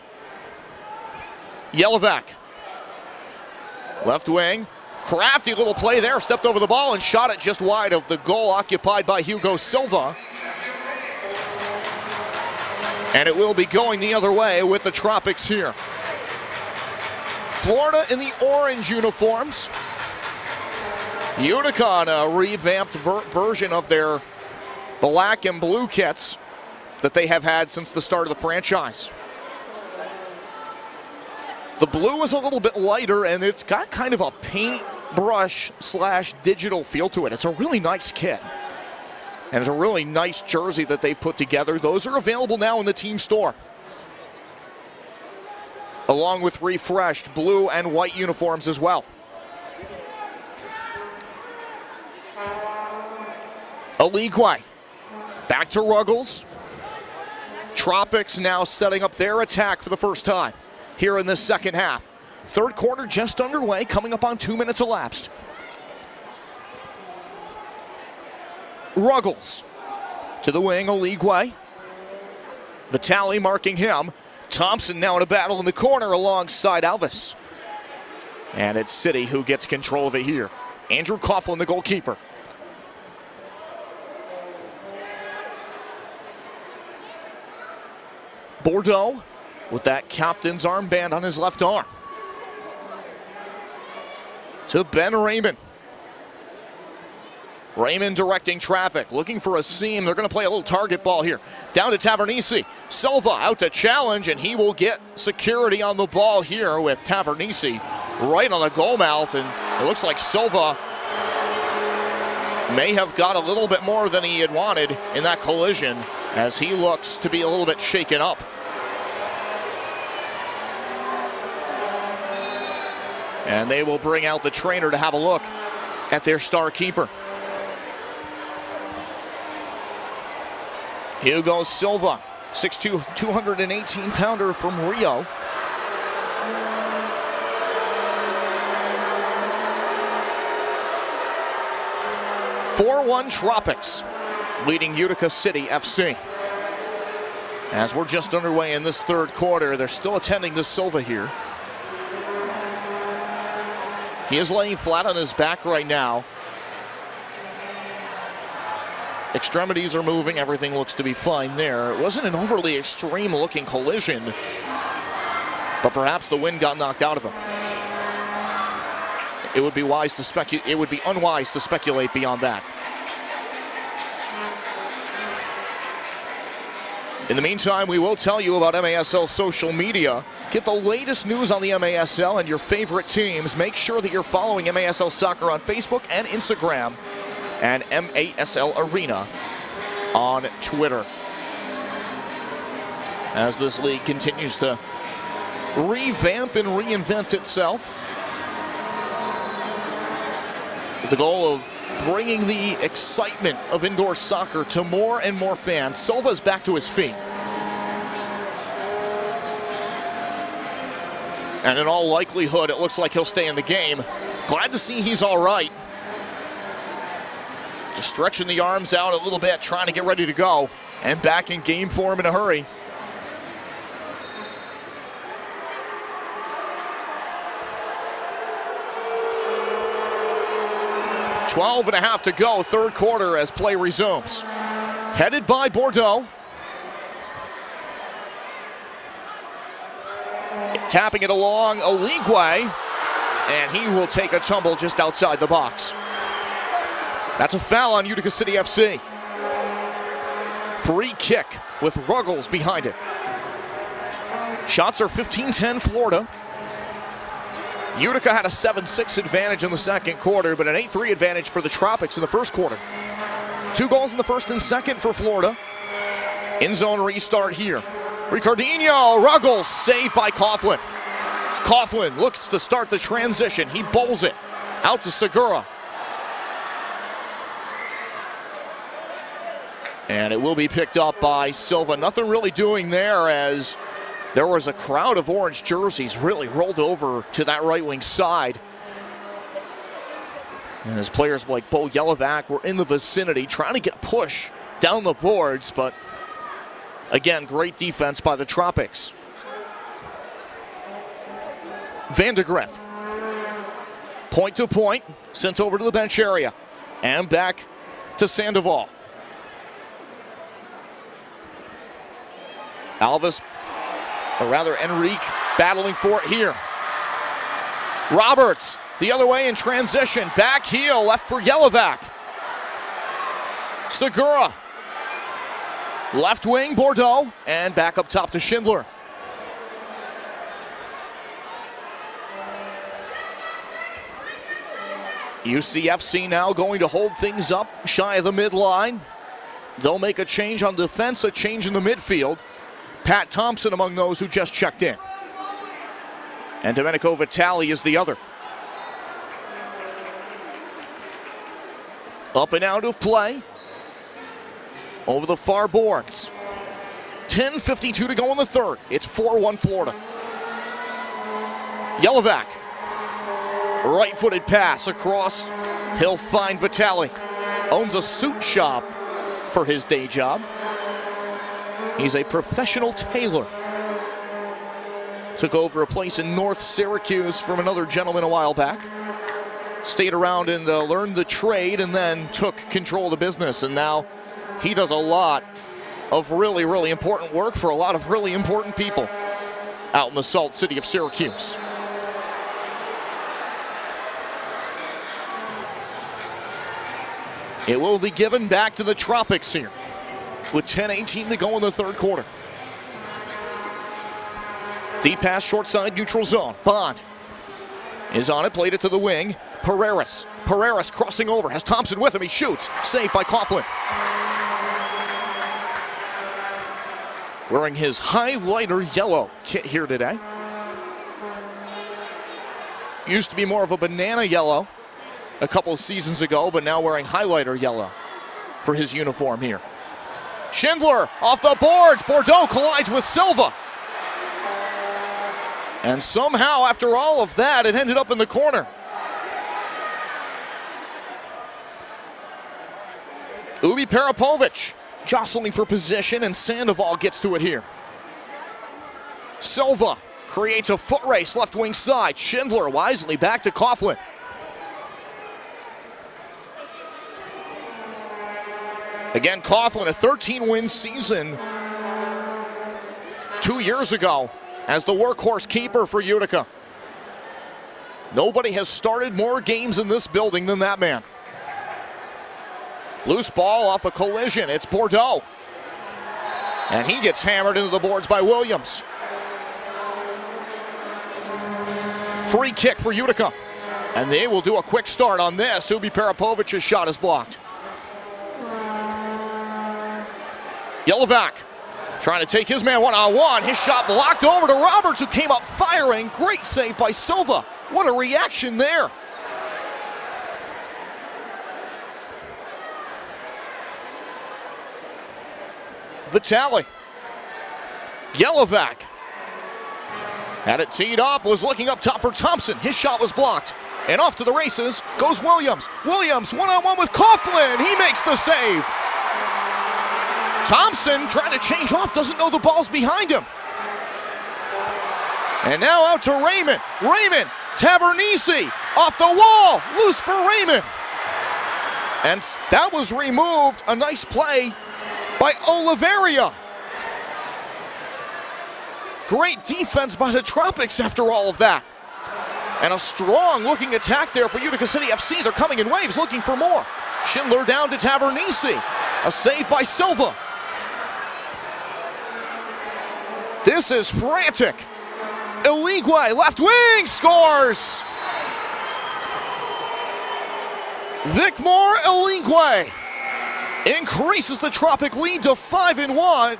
Jelovic. Left wing. Crafty little play there. Stepped over the ball and shot it just wide of the goal occupied by Hugo Silva. And it will be going the other way with the Tropics here. Florida in the orange uniforms. Utica on a revamped version of their black and blue kits that they have had since the start of the franchise. The blue is a little bit lighter and it's got kind of a paintbrush / digital feel to it. It's a really nice kit. And it's a really nice jersey that they've put together. Those are available now in the team store. along with refreshed blue and white uniforms as well. Oligwe, back to Ruggles. Tropics now setting up their attack for the first time here in this second half. Third quarter just underway, coming up on 2 minutes elapsed. Ruggles to the wing, Oligwe. Vitale marking him. Thompson now in a battle in the corner alongside Alvis. And it's City who gets control of it here. Andrew Coughlin, the goalkeeper. Bordeaux with that captain's armband on his left arm. To Ben Raymond. Raymond directing traffic, looking for a seam. They're going to play a little target ball here. Down to Tavernisi. Silva out to challenge, and he will get security on the ball here with Tavernisi right on the goal mouth. And it looks like Silva may have got a little bit more than he had wanted in that collision, as he looks to be a little bit shaken up. And they will bring out the trainer to have a look at their star keeper. Hugo Silva, 6'2", 218-pounder from Rio. (4-1) Tropics leading Utica City FC. As we're just underway in this third quarter, they're still attending to Silva here. He is laying flat on his back right now. Extremities are moving, everything looks to be fine there. It wasn't an overly extreme looking collision, but perhaps the wind got knocked out of him. It would be unwise to speculate beyond that. In the meantime, we will tell you about MASL social media. Get the latest news on the MASL and your favorite teams. Make sure that you're following MASL Soccer on Facebook and Instagram, and MASL Arena on Twitter. As this league continues to revamp and reinvent itself, with the goal of bringing the excitement of indoor soccer to more and more fans. Silva's back to his feet. And in all likelihood, it looks like he'll stay in the game. Glad to see he's all right. Just stretching the arms out a little bit, trying to get ready to go. And back in game form in a hurry. .12 and a half to go, third quarter as play resumes. Headed by Bordeaux. Tapping it along, Oligwe, and he will take a tumble just outside the box. That's a foul on Utica City FC. Free kick with Ruggles behind it. Shots are 15-10 Florida. Utica had a 7-6 advantage in the second quarter, but an 8-3 advantage for the Tropics in the first quarter. 2 goals in the first and second for Florida. In-zone restart here. Ricardinho, Ruggles, saved by Coughlin. Coughlin looks to start the transition. He bowls it out to Segura. And it will be picked up by Silva. Nothing really doing there, as there was a crowd of orange jerseys really rolled over to that right wing side. And as players like Bo Yelovac were in the vicinity trying to get a push down the boards, but again, great defense by the Tropics. Van de Gref, point to point, sent over to the bench area, and back to Sandoval. Alvis, or rather Enrique, battling for it here. Roberts, the other way in transition, back heel, left for Yelovac. Segura, left wing, Bordeaux, and back up top to Schindler. UCFC now going to hold things up shy of the midline. They'll make a change on defense, a change in the midfield. Pat Thompson among those who just checked in. And Domenico Vitali is the other. Up and out of play. Over the far boards. 10:52 to go in the third. It's 4-1 Florida. Yelovac. Right-footed pass across. He'll find Vitali. Owns a suit shop for his day job. He's a professional tailor. Took over a place in North Syracuse from another gentleman a while back. Stayed around and learned the trade and then took control of the business. And now he does a lot of really, really important work for a lot of really important people out in the Salt City of Syracuse. It will be given back to the Tropics here with 10:18 to go in the third quarter. Deep pass, short side, neutral zone. Bond is on it, played it to the wing. Pereiras crossing over, has Thompson with him, he shoots. Saved by Coughlin. Wearing his highlighter yellow kit here today. Used to be more of a banana yellow a couple of seasons ago, but now wearing highlighter yellow for his uniform here. Schindler off the boards. Bordeaux collides with Silva. And somehow, after all of that, it ended up in the corner. Ubi Parapovic jostling for position, and Sandoval gets to it here. Silva creates a foot race left wing side. Schindler wisely back to Coughlin. Again, Coughlin, a 13-win season 2 years ago as the workhorse keeper for Utica. Nobody has started more games in this building than that man. Loose ball off a collision. It's Bordeaux. And he gets hammered into the boards by Williams. Free kick for Utica. And they will do a quick start on this. Ubi Parapovic's shot is blocked. Yelovac trying to take his man one-on-one. His shot blocked over to Roberts, who came up firing. Great save by Silva. What a reaction there. Vitali. Yelovac had it teed up, was looking up top for Thompson. His shot was blocked. And off to the races goes Williams. Williams one-on-one with Coughlin. He makes the save. Thompson trying to change off, doesn't know the ball's behind him. And now out to Raymond. Raymond, Tavernisi off the wall, loose for Raymond. And that was removed. A nice play by Oliveria. Great defense by the Tropics after all of that. And a strong looking attack there for Utica City FC. They're coming in waves looking for more. Schindler down to Tavernisi. A save by Silva. This is frantic. Eligwe, left wing, scores! Vicmore Eligwe increases the Tropic lead to 5-1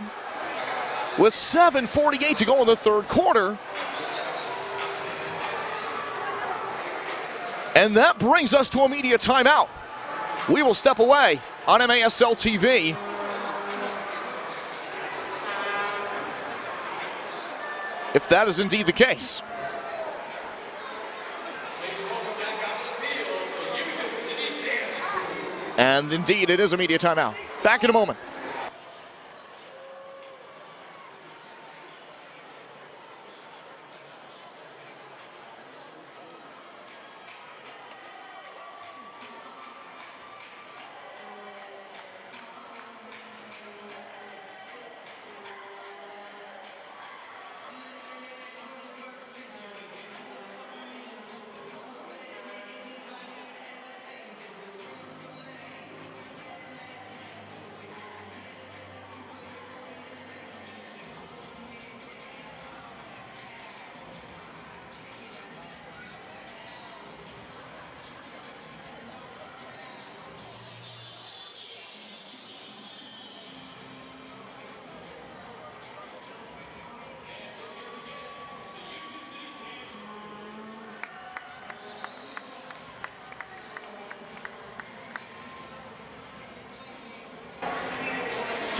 with 7:48 to go in the third quarter. And that brings us to a media timeout. We will step away on MASL TV. If that is indeed the case. And indeed, it is a media timeout. Back in a moment.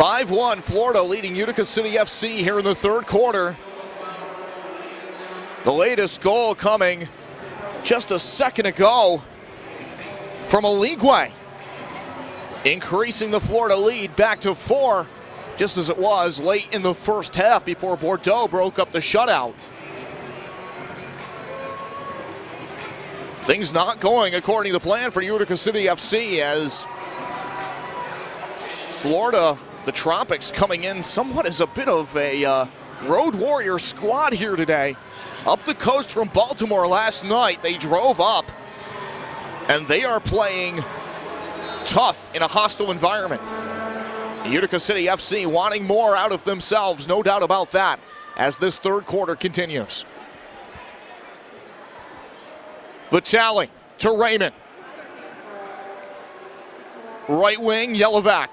5-1 Florida leading Utica City FC here in the third quarter. The latest goal coming just a second ago from Oligwe, increasing the Florida lead back to 4, just as it was late in the first half before Bordeaux broke up the shutout. Things not going according to plan for Utica City FC as Florida, the Tropics, coming in somewhat as a bit of a road warrior squad here today. Up the coast from Baltimore last night, they drove up, and they are playing tough in a hostile environment. Utica City FC wanting more out of themselves, no doubt about that, as this third quarter continues. Vitale to Raymond. Right wing, Yelovac.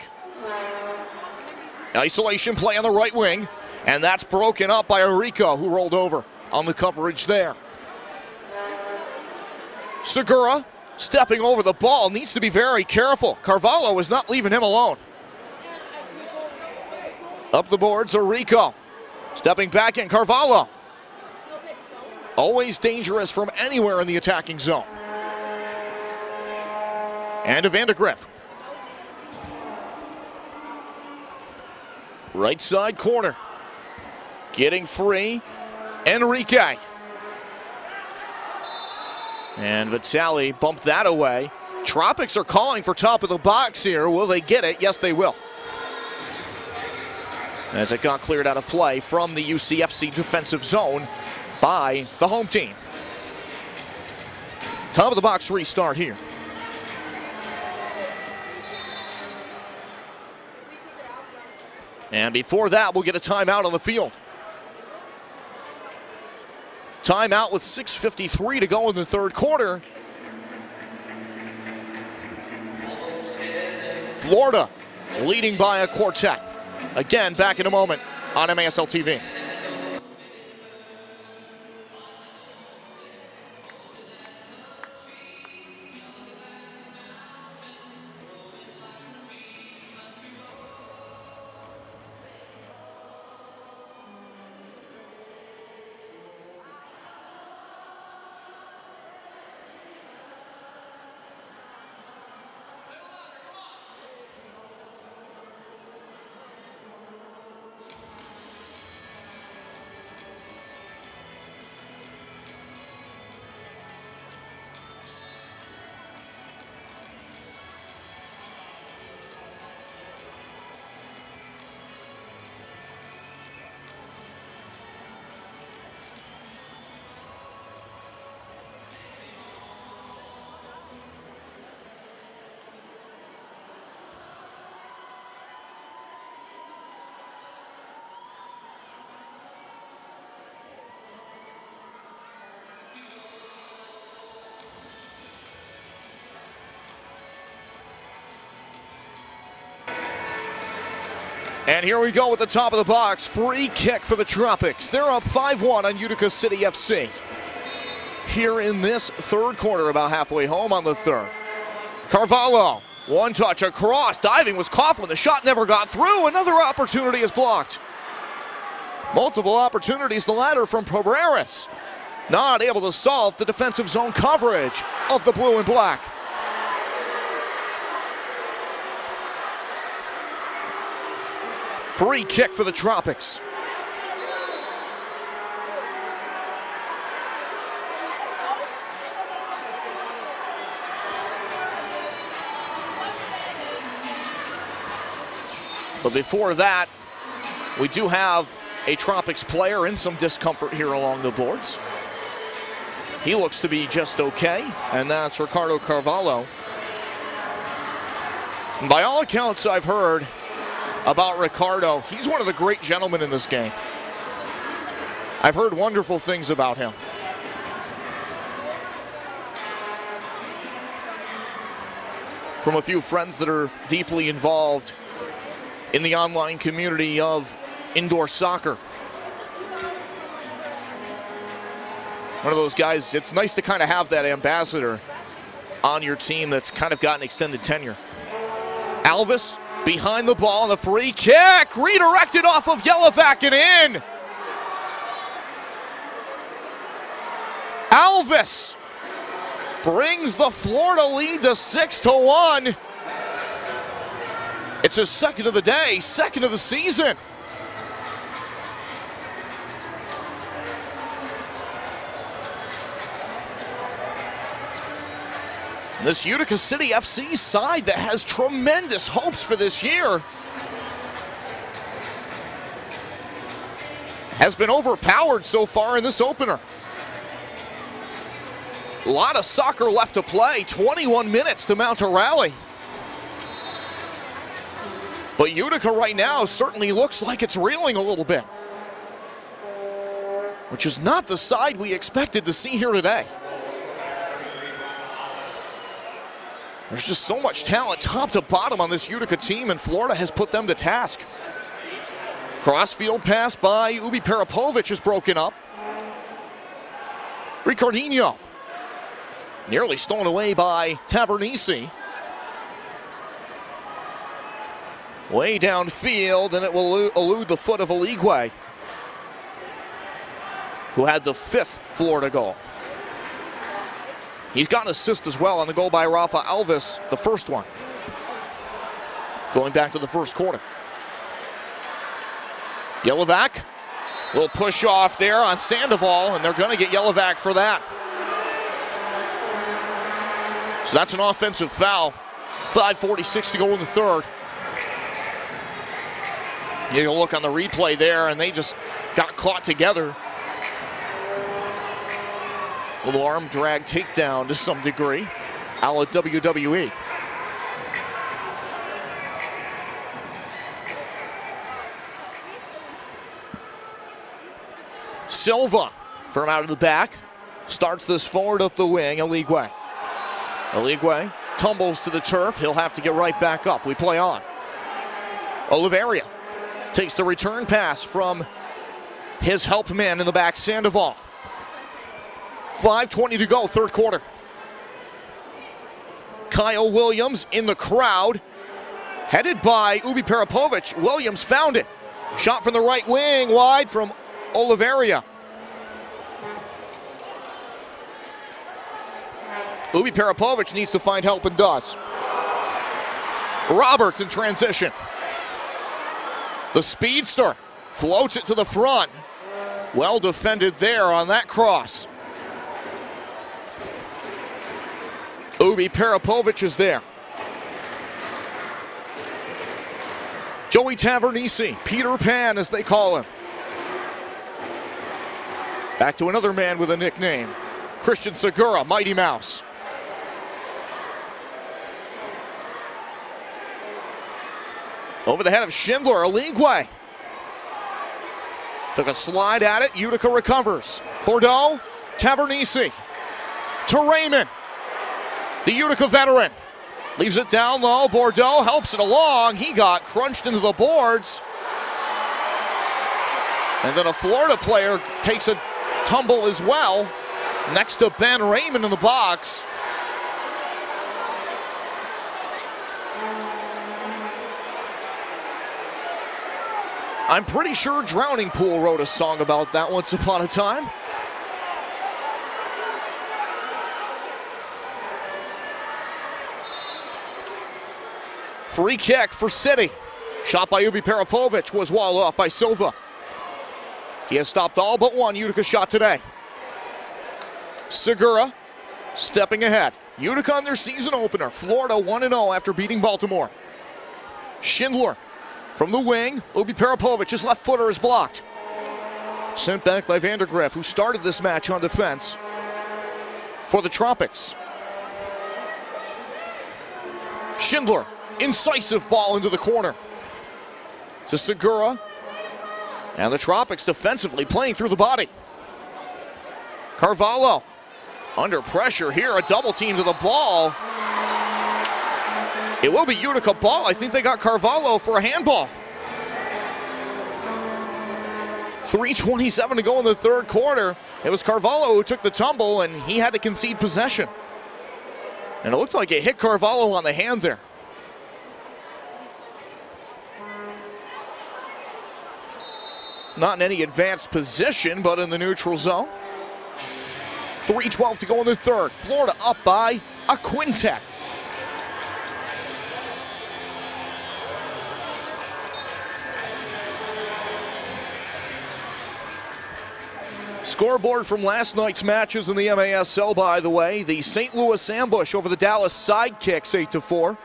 Isolation play on the right wing, and that's broken up by Utica, who rolled over on the coverage there. Segura stepping over the ball, needs to be very careful. Carvalho is not leaving him alone. Up the boards, Utica. Stepping back in, Carvalho. Always dangerous from anywhere in the attacking zone. And to Vandegrift. Right side corner. Getting free, Enrique. And Vitale bumped that away. Tropics are calling for top of the box here. Will they get it? Yes, they will. As it got cleared out of play from the UCFC defensive zone by the home team. Top of the box restart here. And before that, we'll get a timeout on the field. Timeout with 6:53 to go in the third quarter. Florida leading by a quartet. Again, back in a moment on MASL TV. And here we go with the top of the box. Free kick for the Tropics. They're up 5-1 on Utica City FC. Here in this third quarter, about halfway home on the third. Carvalho, one touch across. Diving was Coughlin. The shot never got through. Another opportunity is blocked. Multiple opportunities, the latter from Pobreras. Not able to solve the defensive zone coverage of the blue and black. Free kick for the Tropics. But before that, we do have a Tropics player in some discomfort here along the boards. He looks to be just okay, and that's Ricardo Carvalho. And by all accounts I've heard about Ricardo, he's one of the great gentlemen in this game. I've heard wonderful things about him. From a few friends that are deeply involved in the online community of indoor soccer. One of those guys, it's nice to kind of have that ambassador on your team that's kind of got an extended tenure. Alvis Behind the ball, the free kick, redirected off of Yellowback and in. Alvis brings the Florida lead to 6-1. It's his second of the day, second of the season. This Utica City FC side that has tremendous hopes for this year has been overpowered so far in this opener. A lot of soccer left to play, 21 minutes to mount a rally. But Utica right now certainly looks like it's reeling a little bit, which is not the side we expected to see here today. There's just so much talent top to bottom on this Utica team, and Florida has put them to task. Crossfield pass by Ubi Parapovic is broken up. Ricardinho nearly stolen away by Tavernisi. Way downfield, and it will elude the foot of Aligwe, who had the 5th Florida goal. He's got an assist as well on the goal by Rafa Alvis, the first one. Going back to the first quarter. Yellowback will push off there on Sandoval, and they're going to get Yellowback for that. So that's an offensive foul. 5:46 to go in the third. You look on the replay there, and they just got caught together. Little arm drag takedown to some degree, a la WWE. Silva from out of the back starts this forward up the wing. Aligwe tumbles to the turf. He'll have to get right back up. We play on. Oliveira takes the return pass from his help man in the back, Sandoval. 5:20 to go, third quarter. Kyle Williams in the crowd, headed by Ubi Parapovic. Williams found it. Shot from the right wing, wide from Oliveira. Ubi Parapovic needs to find help and does. Roberts in transition. The speedster floats it to the front. Well defended there on that cross. Ubi Parapovic is there. Joey Tavernisi, Peter Pan as they call him. Back to another man with a nickname, Christian Segura, Mighty Mouse. Over the head of Schindler, Aligwe. Took a slide at it, Utica recovers. Bordeaux, Tavernisi. To Raymond, the Utica veteran. Leaves it down low, Bordeaux helps it along. He got crunched into the boards. And then a Florida player takes a tumble as well, next to Ben Raymond in the box. I'm pretty sure Drowning Pool wrote a song about that once upon a time. Free kick for City. Shot by Ubi Parapovic was walled off by Silva. He has stopped all but one Utica shot today. Segura stepping ahead. Utica on their season opener. Florida 1-0 after beating Baltimore. Schindler from the wing. Ubi Parapovic's left footer is blocked. Sent back by Vandergriff, who started this match on defense for the Tropics. Schindler, incisive ball into the corner to Segura. And the Tropics defensively playing through the body. Carvalho under pressure here, a double team to the ball. It will be Utica ball. I think they got Carvalho for a handball. 3:27 to go in the third quarter. It was Carvalho who took the tumble, and he had to concede possession. And it looked like it hit Carvalho on the hand there. Not in any advanced position, but in the neutral zone. 3:12 to go in the third. Florida up by a quintet. Scoreboard from last night's matches in the MASL, by the way. The St. Louis ambush over the Dallas Sidekicks, 8-4.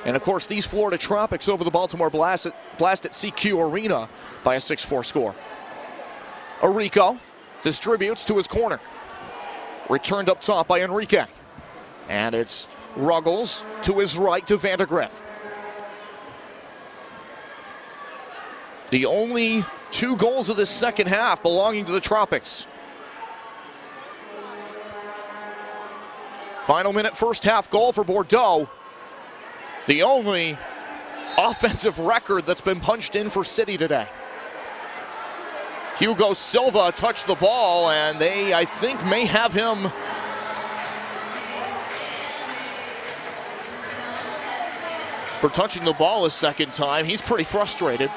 And, of course, these Florida Tropics over the Baltimore Blast at CQ Arena by a 6-4 score. Arico distributes to his corner. Returned up top by Enrique. And it's Ruggles to his right to Vandegrift. The only 2 goals of this second half belonging to the Tropics. Final minute first half goal for Bordeaux. The only offensive record that's been punched in for City today. Hugo Silva touched the ball, and they, I think, may have him for touching the ball a second time. He's pretty frustrated.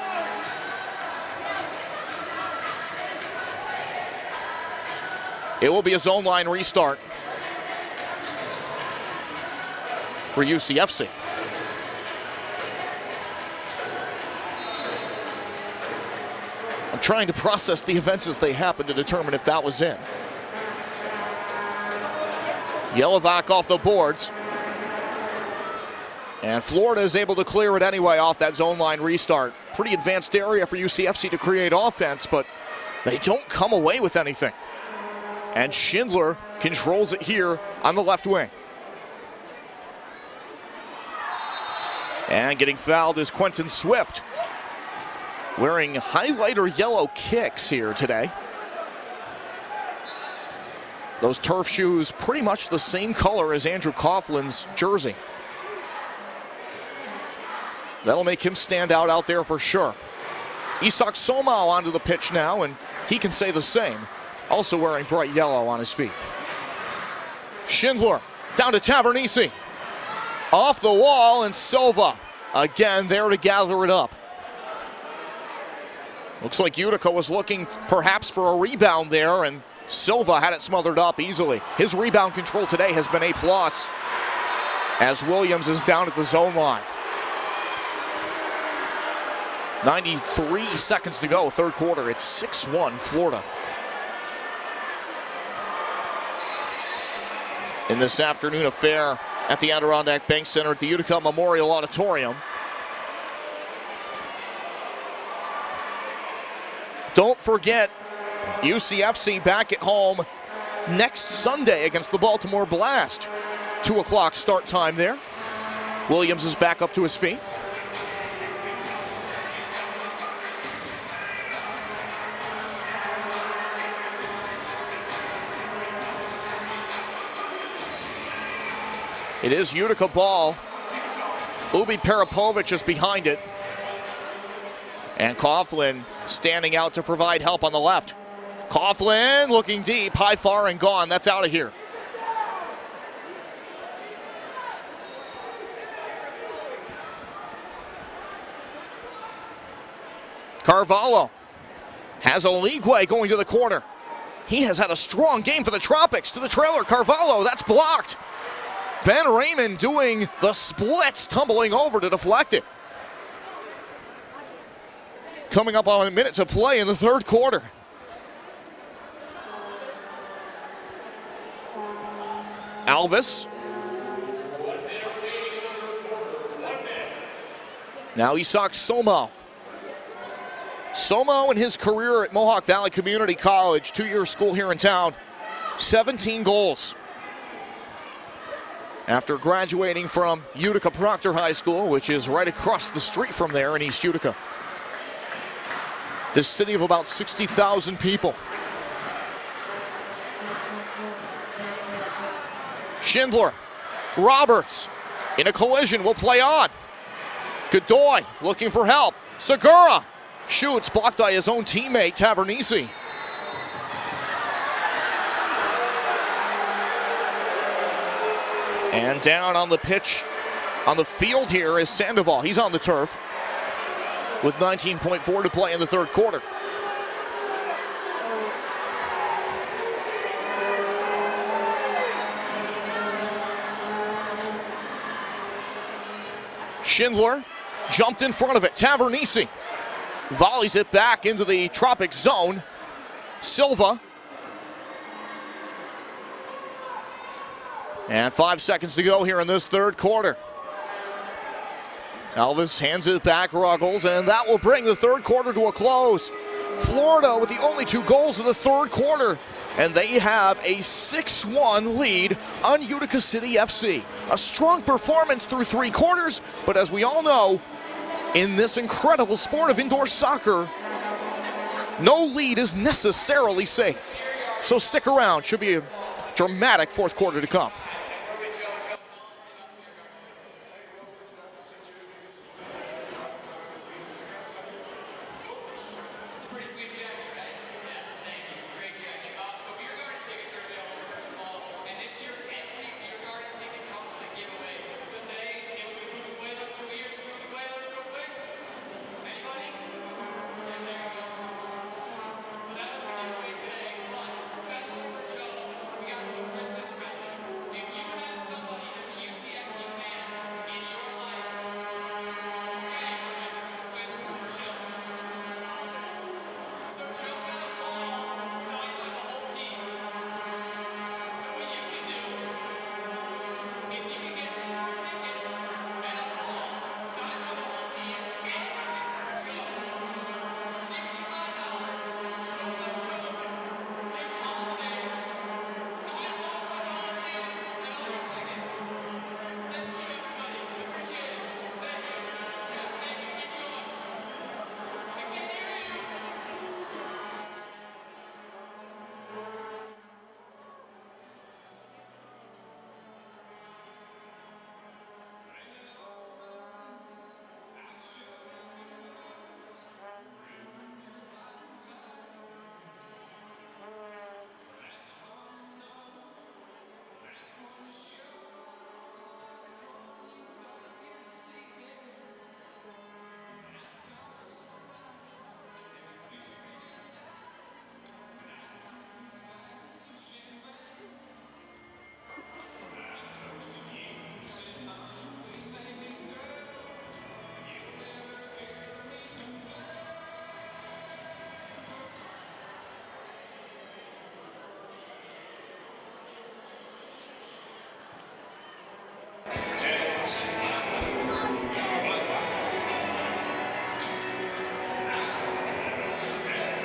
It will be a zone line restart for UCFC. I'm trying to process the events as they happen to determine if that was in. Yelovac off the boards. And Florida is able to clear it anyway off that zone line restart. Pretty advanced area for UCFC to create offense, but they don't come away with anything. And Schindler controls it here on the left wing. And getting fouled is Quentin Swift, wearing highlighter yellow kicks here today. Those turf shoes pretty much the same color as Andrew Coughlin's jersey. That'll make him stand out there for sure. Isak Somau onto the pitch now, and he can say the same. Also wearing bright yellow on his feet. Schindler down to Tavernisi. Off the wall, and Silva again there to gather it up. Looks like Utica was looking perhaps for a rebound there, and Silva had it smothered up easily. His rebound control today has been A+, as Williams is down at the zone line. 93 seconds to go, third quarter. It's 6-1 Florida. In this afternoon affair at the Adirondack Bank Center at the Utica Memorial Auditorium. Don't forget, UCFC back at home next Sunday against the Baltimore Blast. 2 o'clock start time there. Williams is back up to his feet. It is Utica ball. Ubi Peripovic is behind it. And Coughlin standing out to provide help on the left. Coughlin looking deep, high, far, and gone. That's out of here. Carvalho has Oligwe going to the corner. He has had a strong game for the Tropics. To the trailer, Carvalho, that's blocked. Ben Raymond doing the splits, tumbling over to deflect it. Coming up on a minute to play in the third quarter. Alvis. Now Isak Somau. Somau in his career at Mohawk Valley Community College, 2-year school here in town, 17 goals. After graduating from Utica Proctor High School, which is right across the street from there in East Utica. This city of about 60,000 people. Schindler, Roberts, in a collision, will play on. Godoy looking for help. Segura shoots, blocked by his own teammate, Tavernisi. And down on the pitch, on the field here is Sandoval. He's on the turf with 19.4 to play in the third quarter. Schindler jumped in front of it. Tavernisi volleys it back into the Tropics zone. Silva. And 5 seconds to go here in this third quarter. Elvis hands it back, Ruggles, and that will bring the third quarter to a close. Florida with the only 2 goals of the third quarter, and they have a 6-1 lead on Utica City FC. A strong performance through 3 quarters, but as we all know, in this incredible sport of indoor soccer, no lead is necessarily safe. So stick around, should be a dramatic fourth quarter to come.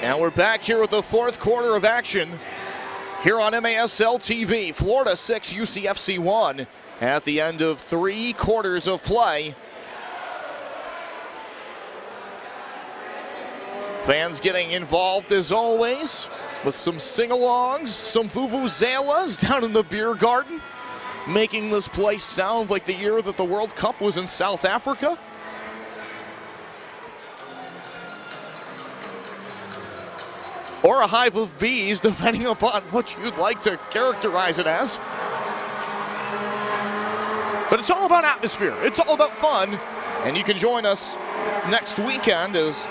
And we're back here with the fourth quarter of action here on MASL TV. Florida 6, UCFC 1 at the end of 3 quarters of play. Fans getting involved as always with some sing-alongs, some vuvuzelas down in the beer garden, making this place sound like the year that the World Cup was in South Africa. Or a hive of bees, depending upon what you'd like to characterize it as. But it's all about atmosphere. It's all about fun. And you can join us next weekend as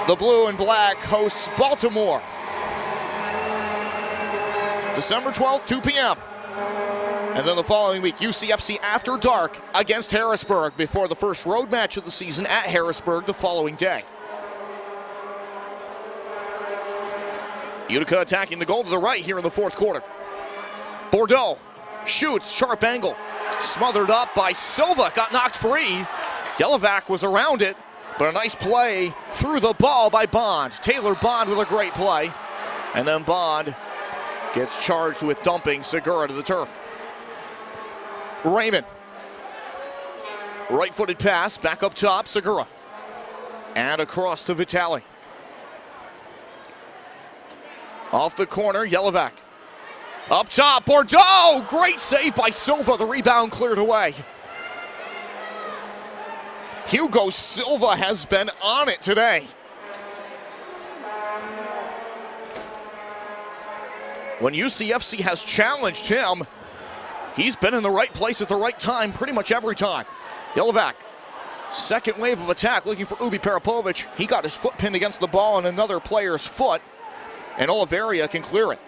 the Blue and Black hosts Baltimore. December 12th, 2 p.m. And then the following week, UCFC After Dark against Harrisburg before the first road match of the season at Harrisburg the following day. Utica attacking the goal to the right here in the fourth quarter. Bordeaux shoots, sharp angle. Smothered up by Silva, got knocked free. Yelovac was around it, but a nice play through the ball by Bond. Taylor Bond with a great play. And then Bond gets charged with dumping Segura to the turf. Raymond. Right-footed pass, back up top, Segura. And across to Vitali. Off the corner, Yelovac. Up top, Bordeaux! Great save by Silva. The rebound cleared away. Hugo Silva has been on it today. When UCFC has challenged him, he's been in the right place at the right time pretty much every time. Yelovac, second wave of attack looking for Ubi Parapovic. He got his foot pinned against the ball on another player's foot. And Oliveria can clear it.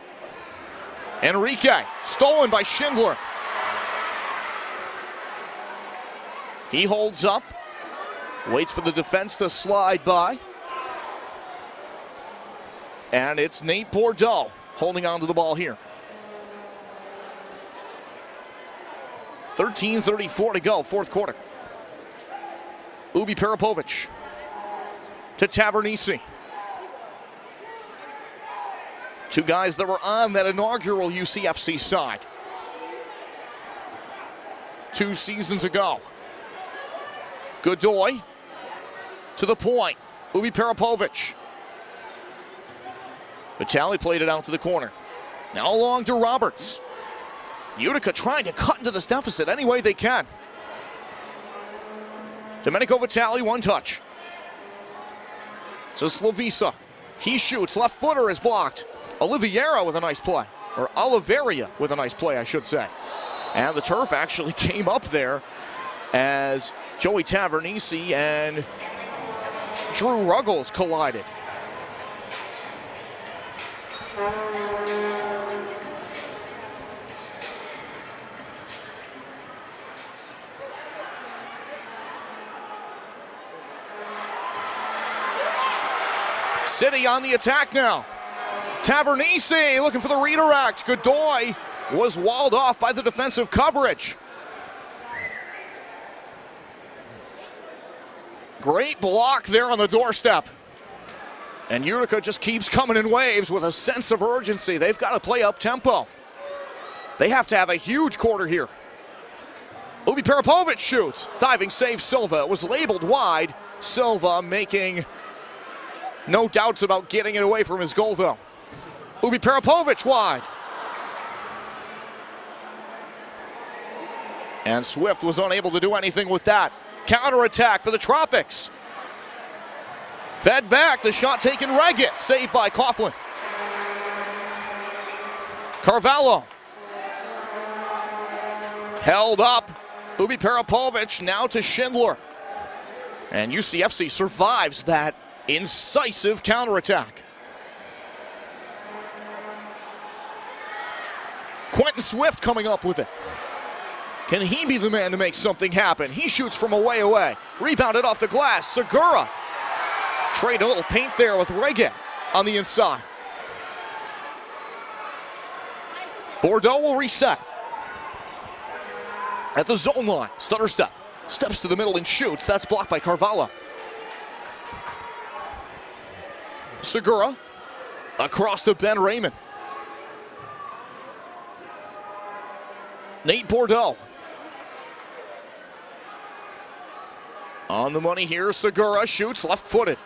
Enrique, stolen by Schindler. He holds up, waits for the defense to slide by. And it's Nate Bordeaux holding on to the ball here. 13:34 to go, fourth quarter. Ubi Peripovic to Tavernisi. Two guys that were on that inaugural UCFC side 2 seasons ago. Godoy to the point. Ubi Peripovic. Vitale played it out to the corner. Now along to Roberts. Utica trying to cut into this deficit any way they can. Domenico Vitale, one touch. To Slavisa. He shoots, left footer is blocked. Oliveira with a nice play. Or Oliveria with a nice play, I should say. And the turf actually came up there as Joey Tavernisi and Drew Ruggles collided. City on the attack now. Tavernisi looking for the redirect. Godoy was walled off by the defensive coverage. Great block there on the doorstep. And Utica just keeps coming in waves with a sense of urgency. They've got to play up tempo. They have to have a huge quarter here. Ubi Peripovic shoots. Diving save Silva. It was labeled wide. Silva making no doubts about getting it away from his goal though. Ubi Peripovic wide. And Swift was unable to do anything with that. Counterattack for the Tropics. Fed back, the shot taken Reggett, saved by Coughlin. Carvalho. Held up. Ubi Peripovic now to Schindler. And UCFC survives that incisive counterattack. Quentin Swift coming up with it. Can he be the man to make something happen? He shoots from away. Rebounded off the glass. Segura. Trade a little paint there with Reggett on the inside. Bordeaux will reset. At the zone line. Stutter step. Steps to the middle and shoots. That's blocked by Carvalho. Segura. Across to Ben Raymond. Nate Bordeaux. On the money here, Segura shoots left-footed.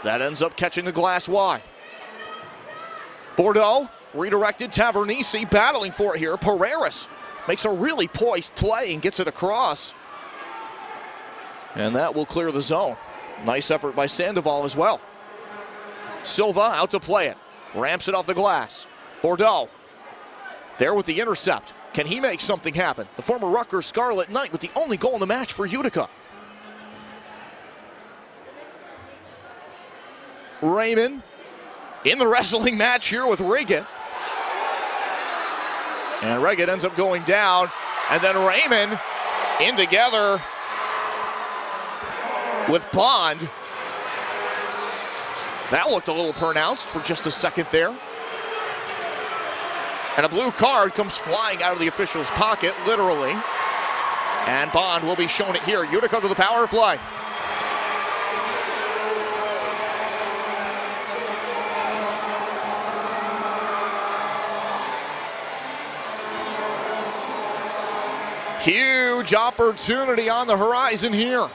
That ends up catching the glass wide. Bordeaux, redirected. Tavernisi battling for it here. Pereiras makes a really poised play and gets it across. And that will clear the zone. Nice effort by Sandoval as well. Silva out to play it. Ramps it off the glass. Bordeaux there with the intercept. Can he make something happen? The former Rutgers Scarlet Knight with the only goal in the match for Utica. Raymond in the wrestling match here with Reggett. And Reggett ends up going down. And then Raymond in together with Bond. That looked a little pronounced for just a second there. And a blue card comes flying out of the official's pocket, literally. And Bond will be shown it here. Utica to the power play. Huge opportunity on the horizon here.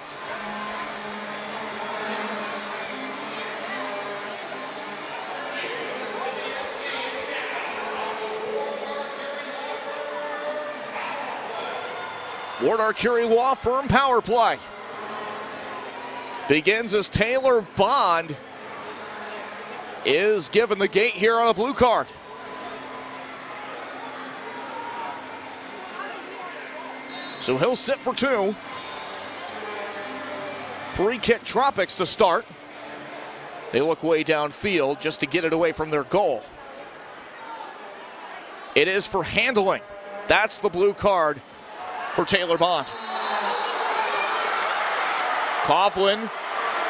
Ward Arcuri Law Firm power play. Begins as Taylor Bond is given the gate here on a blue card. So he'll sit for 2. Free kick Tropics to start. They look way downfield just to get it away from their goal. It is for handling. That's the blue card for Taylor Bond. Coughlin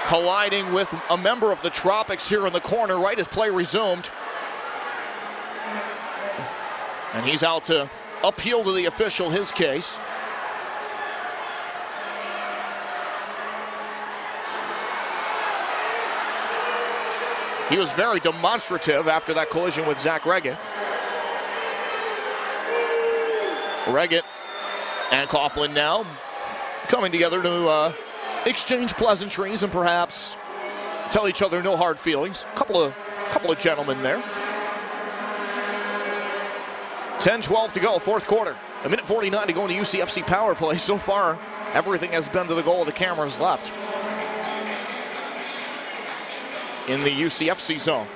colliding with a member of the Tropics here in the corner right as play resumed. And he's out to appeal to the official his case. He was very demonstrative after that collision with Zach Reggett. Reggett and Coughlin now coming together to exchange pleasantries and perhaps tell each other no hard feelings. Couple of gentlemen there. 10-12 to go, fourth quarter. 1:49 to go in the UCFC power play. So far, everything has been to the goal. The cameras left in the UCFC zone.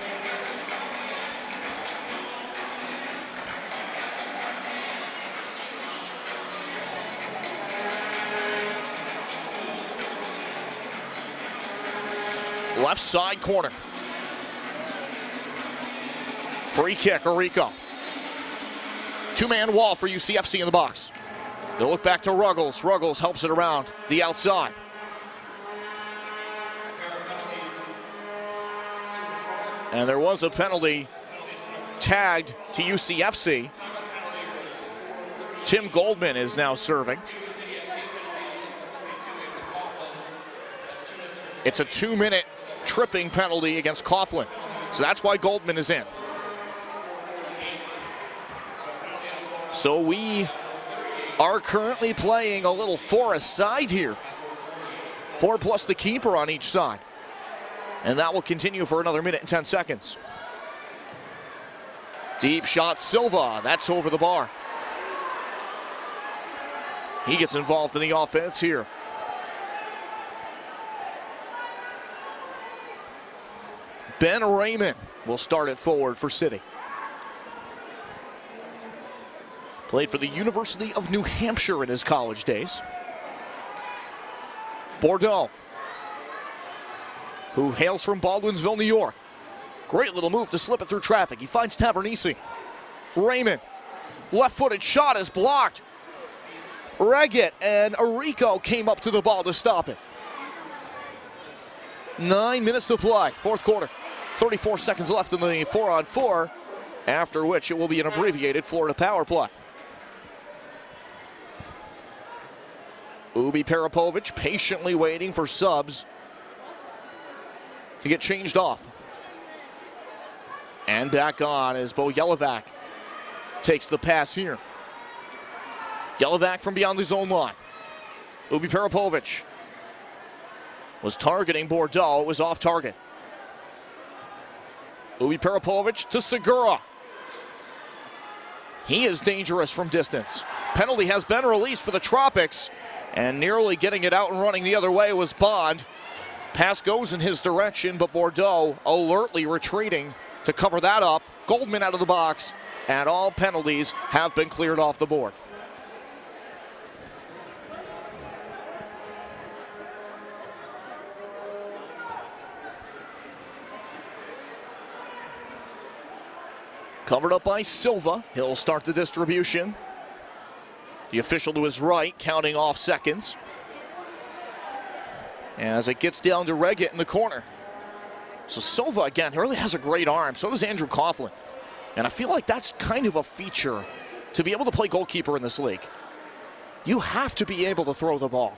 Left side corner. Free kick, Utica. Two-man wall for UCFC in the box. They'll look back to Ruggles. Ruggles helps it around the outside. And there was a penalty tagged to UCFC. Tim Goldman is now serving. It's a 2-minute tripping penalty against Coughlin. So that's why Goldman is in. So we are currently playing a little four-a-side here. 4 plus the keeper on each side. And that will continue for another minute and 10 seconds. Deep shot, Silva. That's over the bar. He gets involved in the offense here. Ben Raymond will start it forward for City. Played for the University of New Hampshire in his college days. Bordeaux, who hails from Baldwinsville, New York. Great little move to slip it through traffic. He finds Tavernisi. Raymond, left-footed shot is blocked. Reggett and Utica came up to the ball to stop it. 9 minutes to play, fourth quarter. 34 seconds left in the 4-on-4, after which it will be an abbreviated Florida power play. Ubi Parapovic patiently waiting for subs to get changed off. And back on as Bo Jelevac takes the pass here. Jelevac from beyond the zone line. Ubi Parapovic was targeting Bordeaux. It was off target. Ubi Parapovic to Segura. He is dangerous from distance. Penalty has been released for the Tropics, and nearly getting it out and running the other way was Bond. Pass goes in his direction, but Bordeaux alertly retreating to cover that up. Goldman out of the box, and all penalties have been cleared off the board. Covered up by Silva. He'll start the distribution. The official to his right, counting off seconds. As it gets down to Reggett in the corner. So Silva, again, really has a great arm. So does Andrew Coughlin. And I feel like that's kind of a feature to be able to play goalkeeper in this league. You have to be able to throw the ball.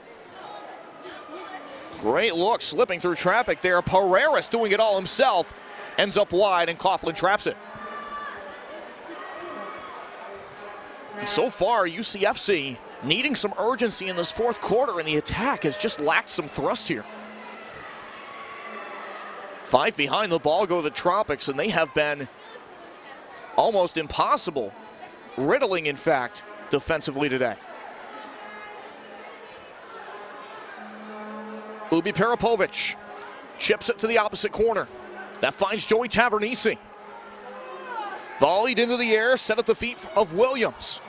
Great look, slipping through traffic there. Pereiras doing it all himself. Ends up wide, and Coughlin traps it. And so far, UCFC needing some urgency in this fourth quarter, and the attack has just lacked some thrust here. 5 behind the ball go the Tropics, and they have been almost impossible, riddling, in fact, defensively today. Ubi Parapovic chips it to the opposite corner. That finds Joey Tavernisi. Volleyed into the air, set at the feet of Williams.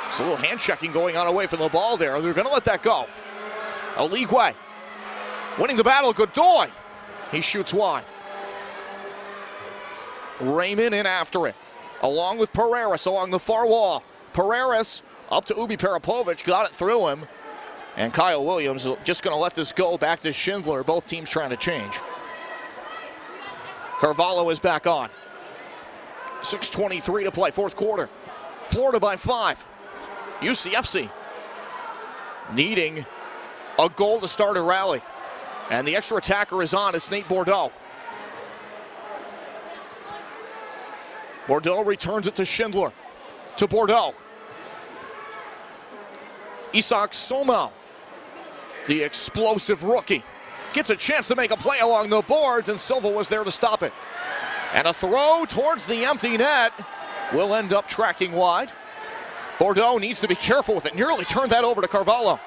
It's a little hand checking going on away from the ball there. They're going to let that go. Oligwe winning the battle. Godoy. He shoots wide. Raymond in after it, along with Pereiras along the far wall. Pereiras up to Ubi Parapovic, got it through him. And Kyle Williams is just going to let this go back to Schindler. Both teams trying to change. Carvalho is back on. 6:23 to play, fourth quarter. Florida by 5. UCFC needing a goal to start a rally. And the extra attacker is on. It's Nate Bordeaux. Bordeaux returns it to Schindler. To Bordeaux. Isak Somau, the explosive rookie, gets a chance to make a play along the boards, and Silva was there to stop it. And a throw towards the empty net will end up tracking wide. Bordeaux needs to be careful with it. Nearly turned that over to Carvalho.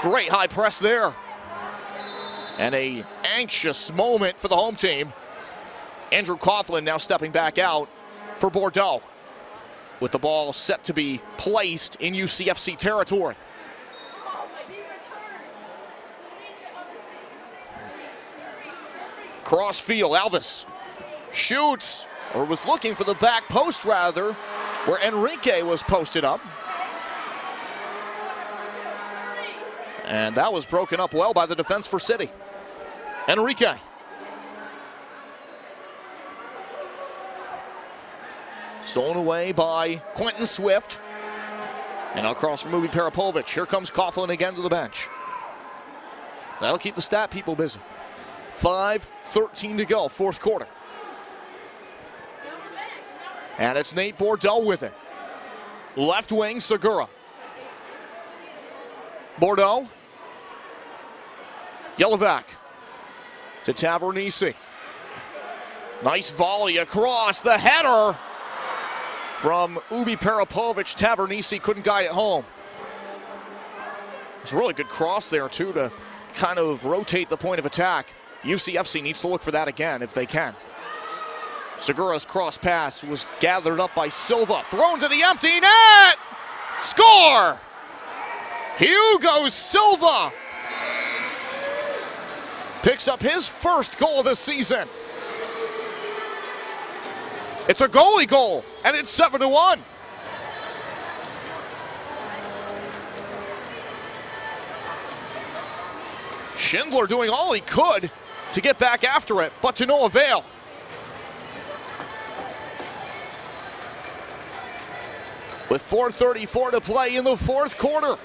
Great high press there. And a anxious moment for the home team. Andrew Coughlin now stepping back out for Bordeaux, with the ball set to be placed in UCFC territory. Crossfield, Alvis shoots, or was looking for the back post rather, where Enrique was posted up. And that was broken up well by the defense for City. Enrique. Stolen away by Quentin Swift. And across from Ubi Parapovic. Here comes Coughlin again to the bench. That'll keep the stat people busy. 5:13 to go, fourth quarter. And it's Nate Bordeaux with it. Left wing, Segura. Bordeaux. Yelovac to Tavernisi. Nice volley across, the header from Ubi Parapovic. Tavernisi couldn't guide it home. It's a really good cross there too to kind of rotate the point of attack. UCFC needs to look for that again if they can. Segura's cross pass was gathered up by Silva. Thrown to the empty net! Score! Hugo Silva picks up his first goal of the season. It's a goalie goal, and it's 7-1. Schindler doing all he could to get back after it, but to no avail. With 4:34 to play in the fourth quarter,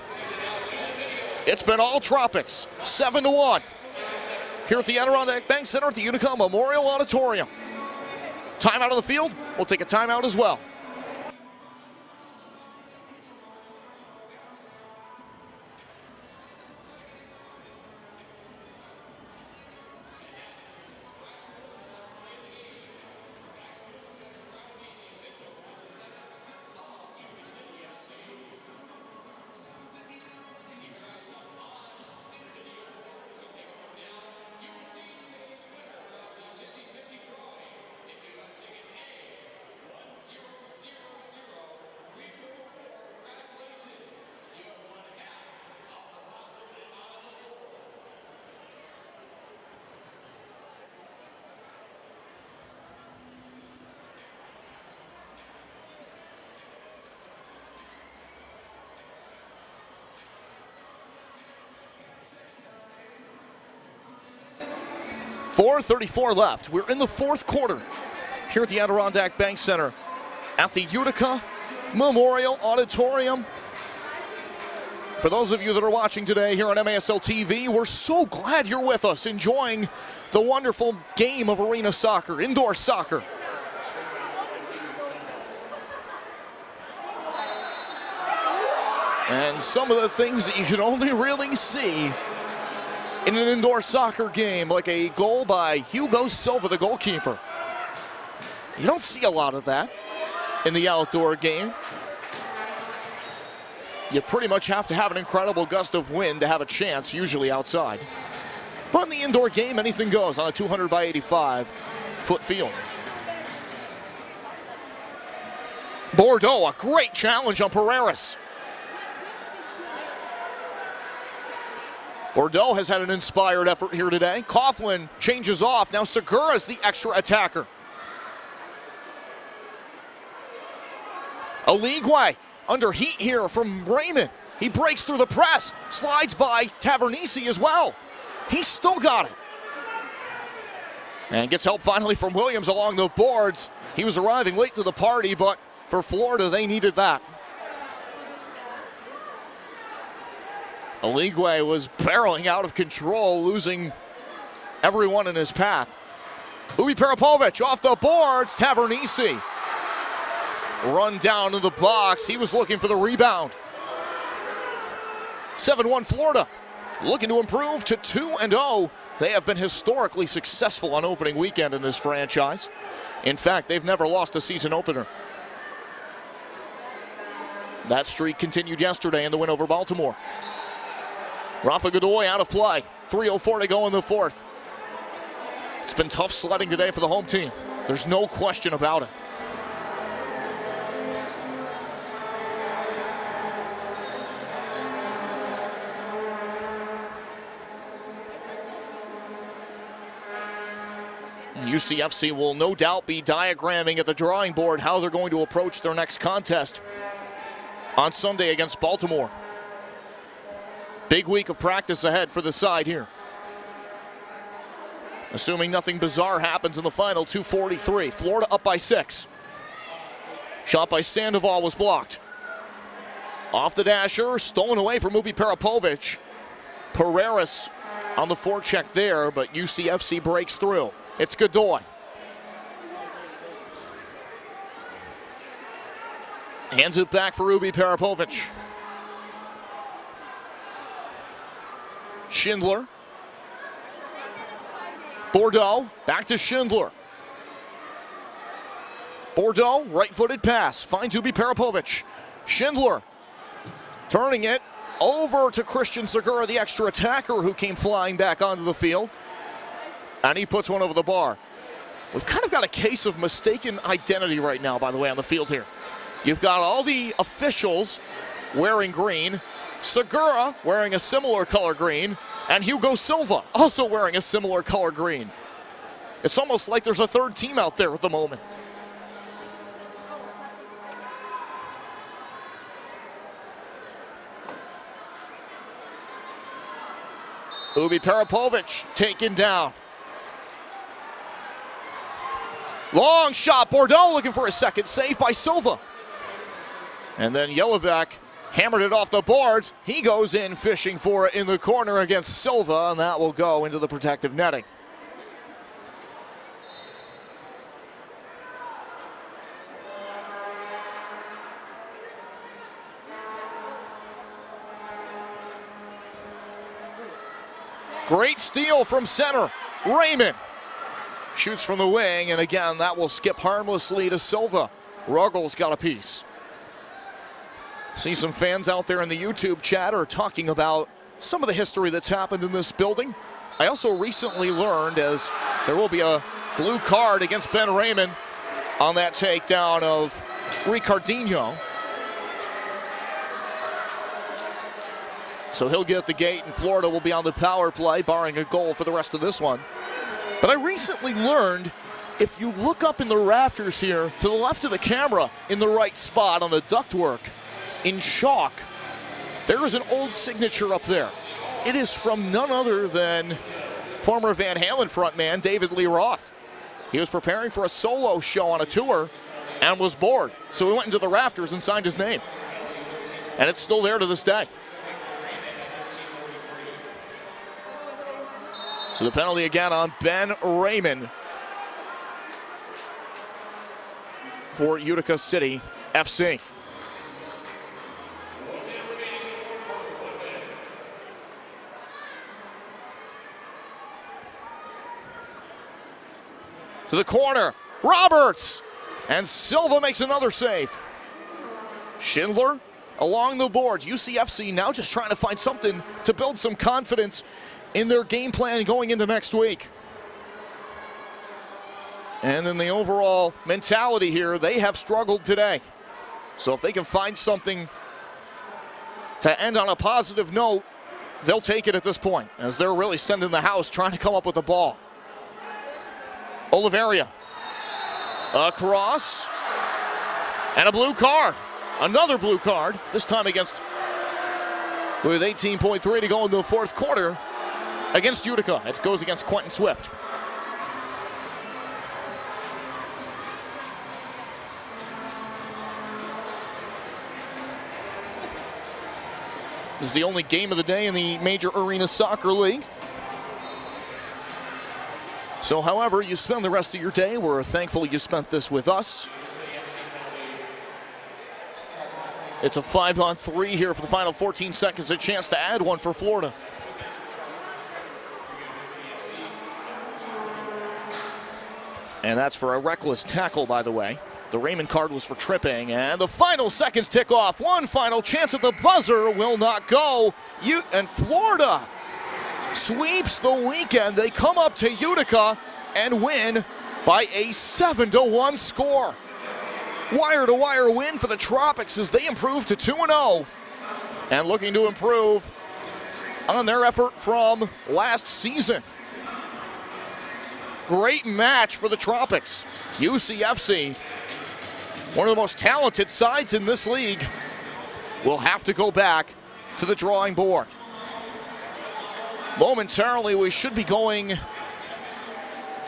it's been all Tropics, 7-1. Here at the Adirondack Bank Center at the Utica Memorial Auditorium. Timeout on the field, we'll take a timeout as well. .434 left. We're in the fourth quarter here at the Adirondack Bank Center at the Utica Memorial Auditorium. For those of you that are watching today here on MASL TV, we're so glad you're with us, enjoying the wonderful game of arena soccer, indoor soccer. And some of the things that you can only really see in an indoor soccer game, like a goal by Hugo Silva, the goalkeeper. You don't see a lot of that in the outdoor game. You pretty much have to have an incredible gust of wind to have a chance, usually outside. But in the indoor game, anything goes on a 200 by 85 foot field. Bordeaux, a great challenge on Pereiras. Bordeaux has had an inspired effort here today. Coughlin changes off. Now Segura's the extra attacker. Oligwe under heat here from Raymond. He breaks through the press, slides by Tavernisi as well. He's still got it. And gets help finally from Williams along the boards. He was arriving late to the party, but for Florida, they needed that. Aligwe was barreling out of control, losing everyone in his path. Ubi Parapovic off the boards. Tavernisi run down to the box. He was looking for the rebound. 7-1 Florida, looking to improve to 2-0. They have been historically successful on opening weekend in this franchise. In fact, they've never lost a season opener. That streak continued yesterday in the win over Baltimore. Rafa Godoy out of play. 3:04 to go in the fourth. It's been tough sledding today for the home team. There's no question about it. UCFC will no doubt be diagramming at the drawing board how they're going to approach their next contest on Sunday against Baltimore. Big week of practice ahead for the side here. Assuming nothing bizarre happens in the final, 2:43. Florida up by 6. Shot by Sandoval was blocked. Off the dasher, stolen away from Ubi Parapovic. Pereiras on the forecheck there, but UCFC breaks through. It's Godoy. Hands it back for Ubi Parapovic. Schindler. Bordeaux, back to Schindler. Bordeaux, right-footed pass, finds Ubi Parapovic. Schindler turning it over to Christian Segura, the extra attacker who came flying back onto the field. And he puts one over the bar. We've kind of got a case of mistaken identity right now, by the way, on the field here. You've got all the officials wearing green, Segura wearing a similar color green, and Hugo Silva also wearing a similar color green. It's almost like there's a third team out there at the moment. Ubi Parapovic taken down. Long shot, Bordeaux looking for a second save by Silva. And then Jelevek hammered it off the boards. He goes in fishing for it in the corner against Silva, and that will go into the protective netting. Great steal from center. Raymond shoots from the wing, and again, that will skip harmlessly to Silva. Ruggles got a piece. See some fans out there in the YouTube chat are talking about some of the history that's happened in this building. I also recently learned, as there will be a blue card against Ben Raymond on that takedown of Ricardinho. So he'll get the gate, and Florida will be on the power play, barring a goal for the rest of this one. But I recently learned, if you look up in the rafters here, to the left of the camera, in the right spot on the ductwork, in chalk, there is an old signature up there. It is from none other than former Van Halen frontman David Lee Roth. He was preparing for a solo show on a tour and was bored. So he went into the rafters and signed his name. And it's still there to this day. So the penalty again on Ben Raymond for Utica City FC. To the corner, Roberts, and Silva makes another save. Schindler along the boards. UCFC now just trying to find something to build some confidence in their game plan going into next week. And in the overall mentality here, they have struggled today. So if they can find something to end on a positive note, they'll take it at this point, as they're really sending the house trying to come up with the ball. Oliveria across, and a blue card. Another blue card, this time against with 18.3 to go in the fourth quarter against Utica. It goes against Quentin Swift. This is the only game of the day in the Major Arena Soccer League. So however you spend the rest of your day, we're thankful you spent this with us. It's a 5-on-3 here for the final 14 seconds. A chance to add one for Florida. And that's for a reckless tackle, by the way. The Raymond card was for tripping, and the final seconds tick off. One final chance at the buzzer will not go. And Florida sweeps the weekend. They come up to Utica and win by a 7-1 score. Wire-to-wire win for the Tropics as they improve to 2-0 and looking to improve on their effort from last season. Great match for the Tropics. UCFC, one of the most talented sides in this league, will have to go back to the drawing board. Momentarily, we should be going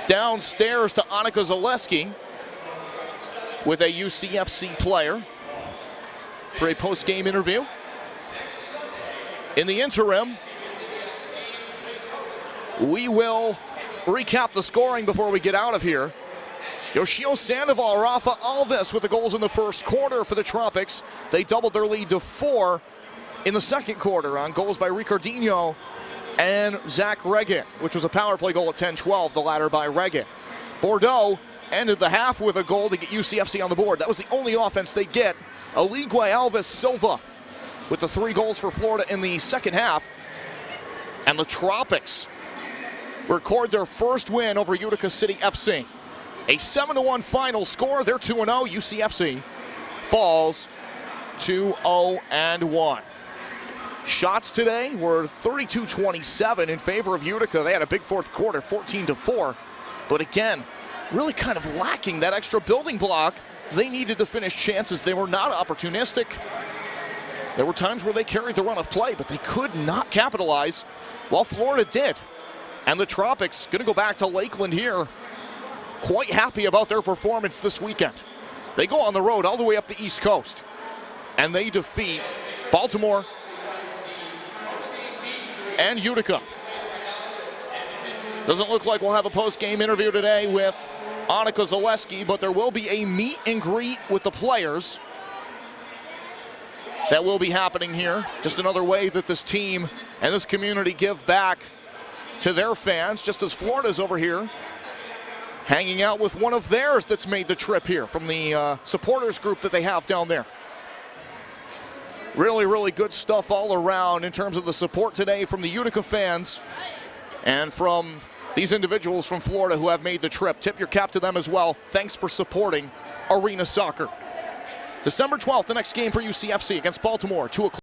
downstairs to Utica Zaleski with a UCFC player for a post-game interview. In the interim, we will recap the scoring before we get out of here. Yoshio Sandoval, Rafa Alves with the goals in the first quarter for the Tropics. They doubled their lead to 4 in the second quarter on goals by Ricardinho and Zach Reggett, which was a power play goal at 10-12, the latter by Reggett. Bordeaux ended the half with a goal to get UCFC on the board. That was the only offense they get. Aligue Alves Silva with the 3 goals for Florida in the second half. And the Tropics record their first win over Utica City FC. A 7-1 final score. They're 2-0. UCFC falls 2-0-1. Shots today were 32-27 in favor of Utica. They had a big fourth quarter, 14-4. But again, really kind of lacking that extra building block they needed to finish chances. They were not opportunistic. There were times where they carried the run of play, but they could not capitalize, while Florida did. And the Tropics going to go back to Lakeland here, quite happy about their performance this weekend. They go on the road all the way up the East Coast, and they defeat Baltimore and Utica. Doesn't look like we'll have a post-game interview today with Utica Zaleski, but there will be a meet and greet with the players that will be happening here. Just another way that this team and this community give back to their fans, just as Florida's over here hanging out with one of theirs that's made the trip here from the supporters group that they have down there. Really, really good stuff all around in terms of the support today from the Utica fans and from these individuals from Florida who have made the trip. Tip your cap to them as well. Thanks for supporting Arena Soccer. December 12th, the next game for UCFC against Baltimore, 2 o'clock.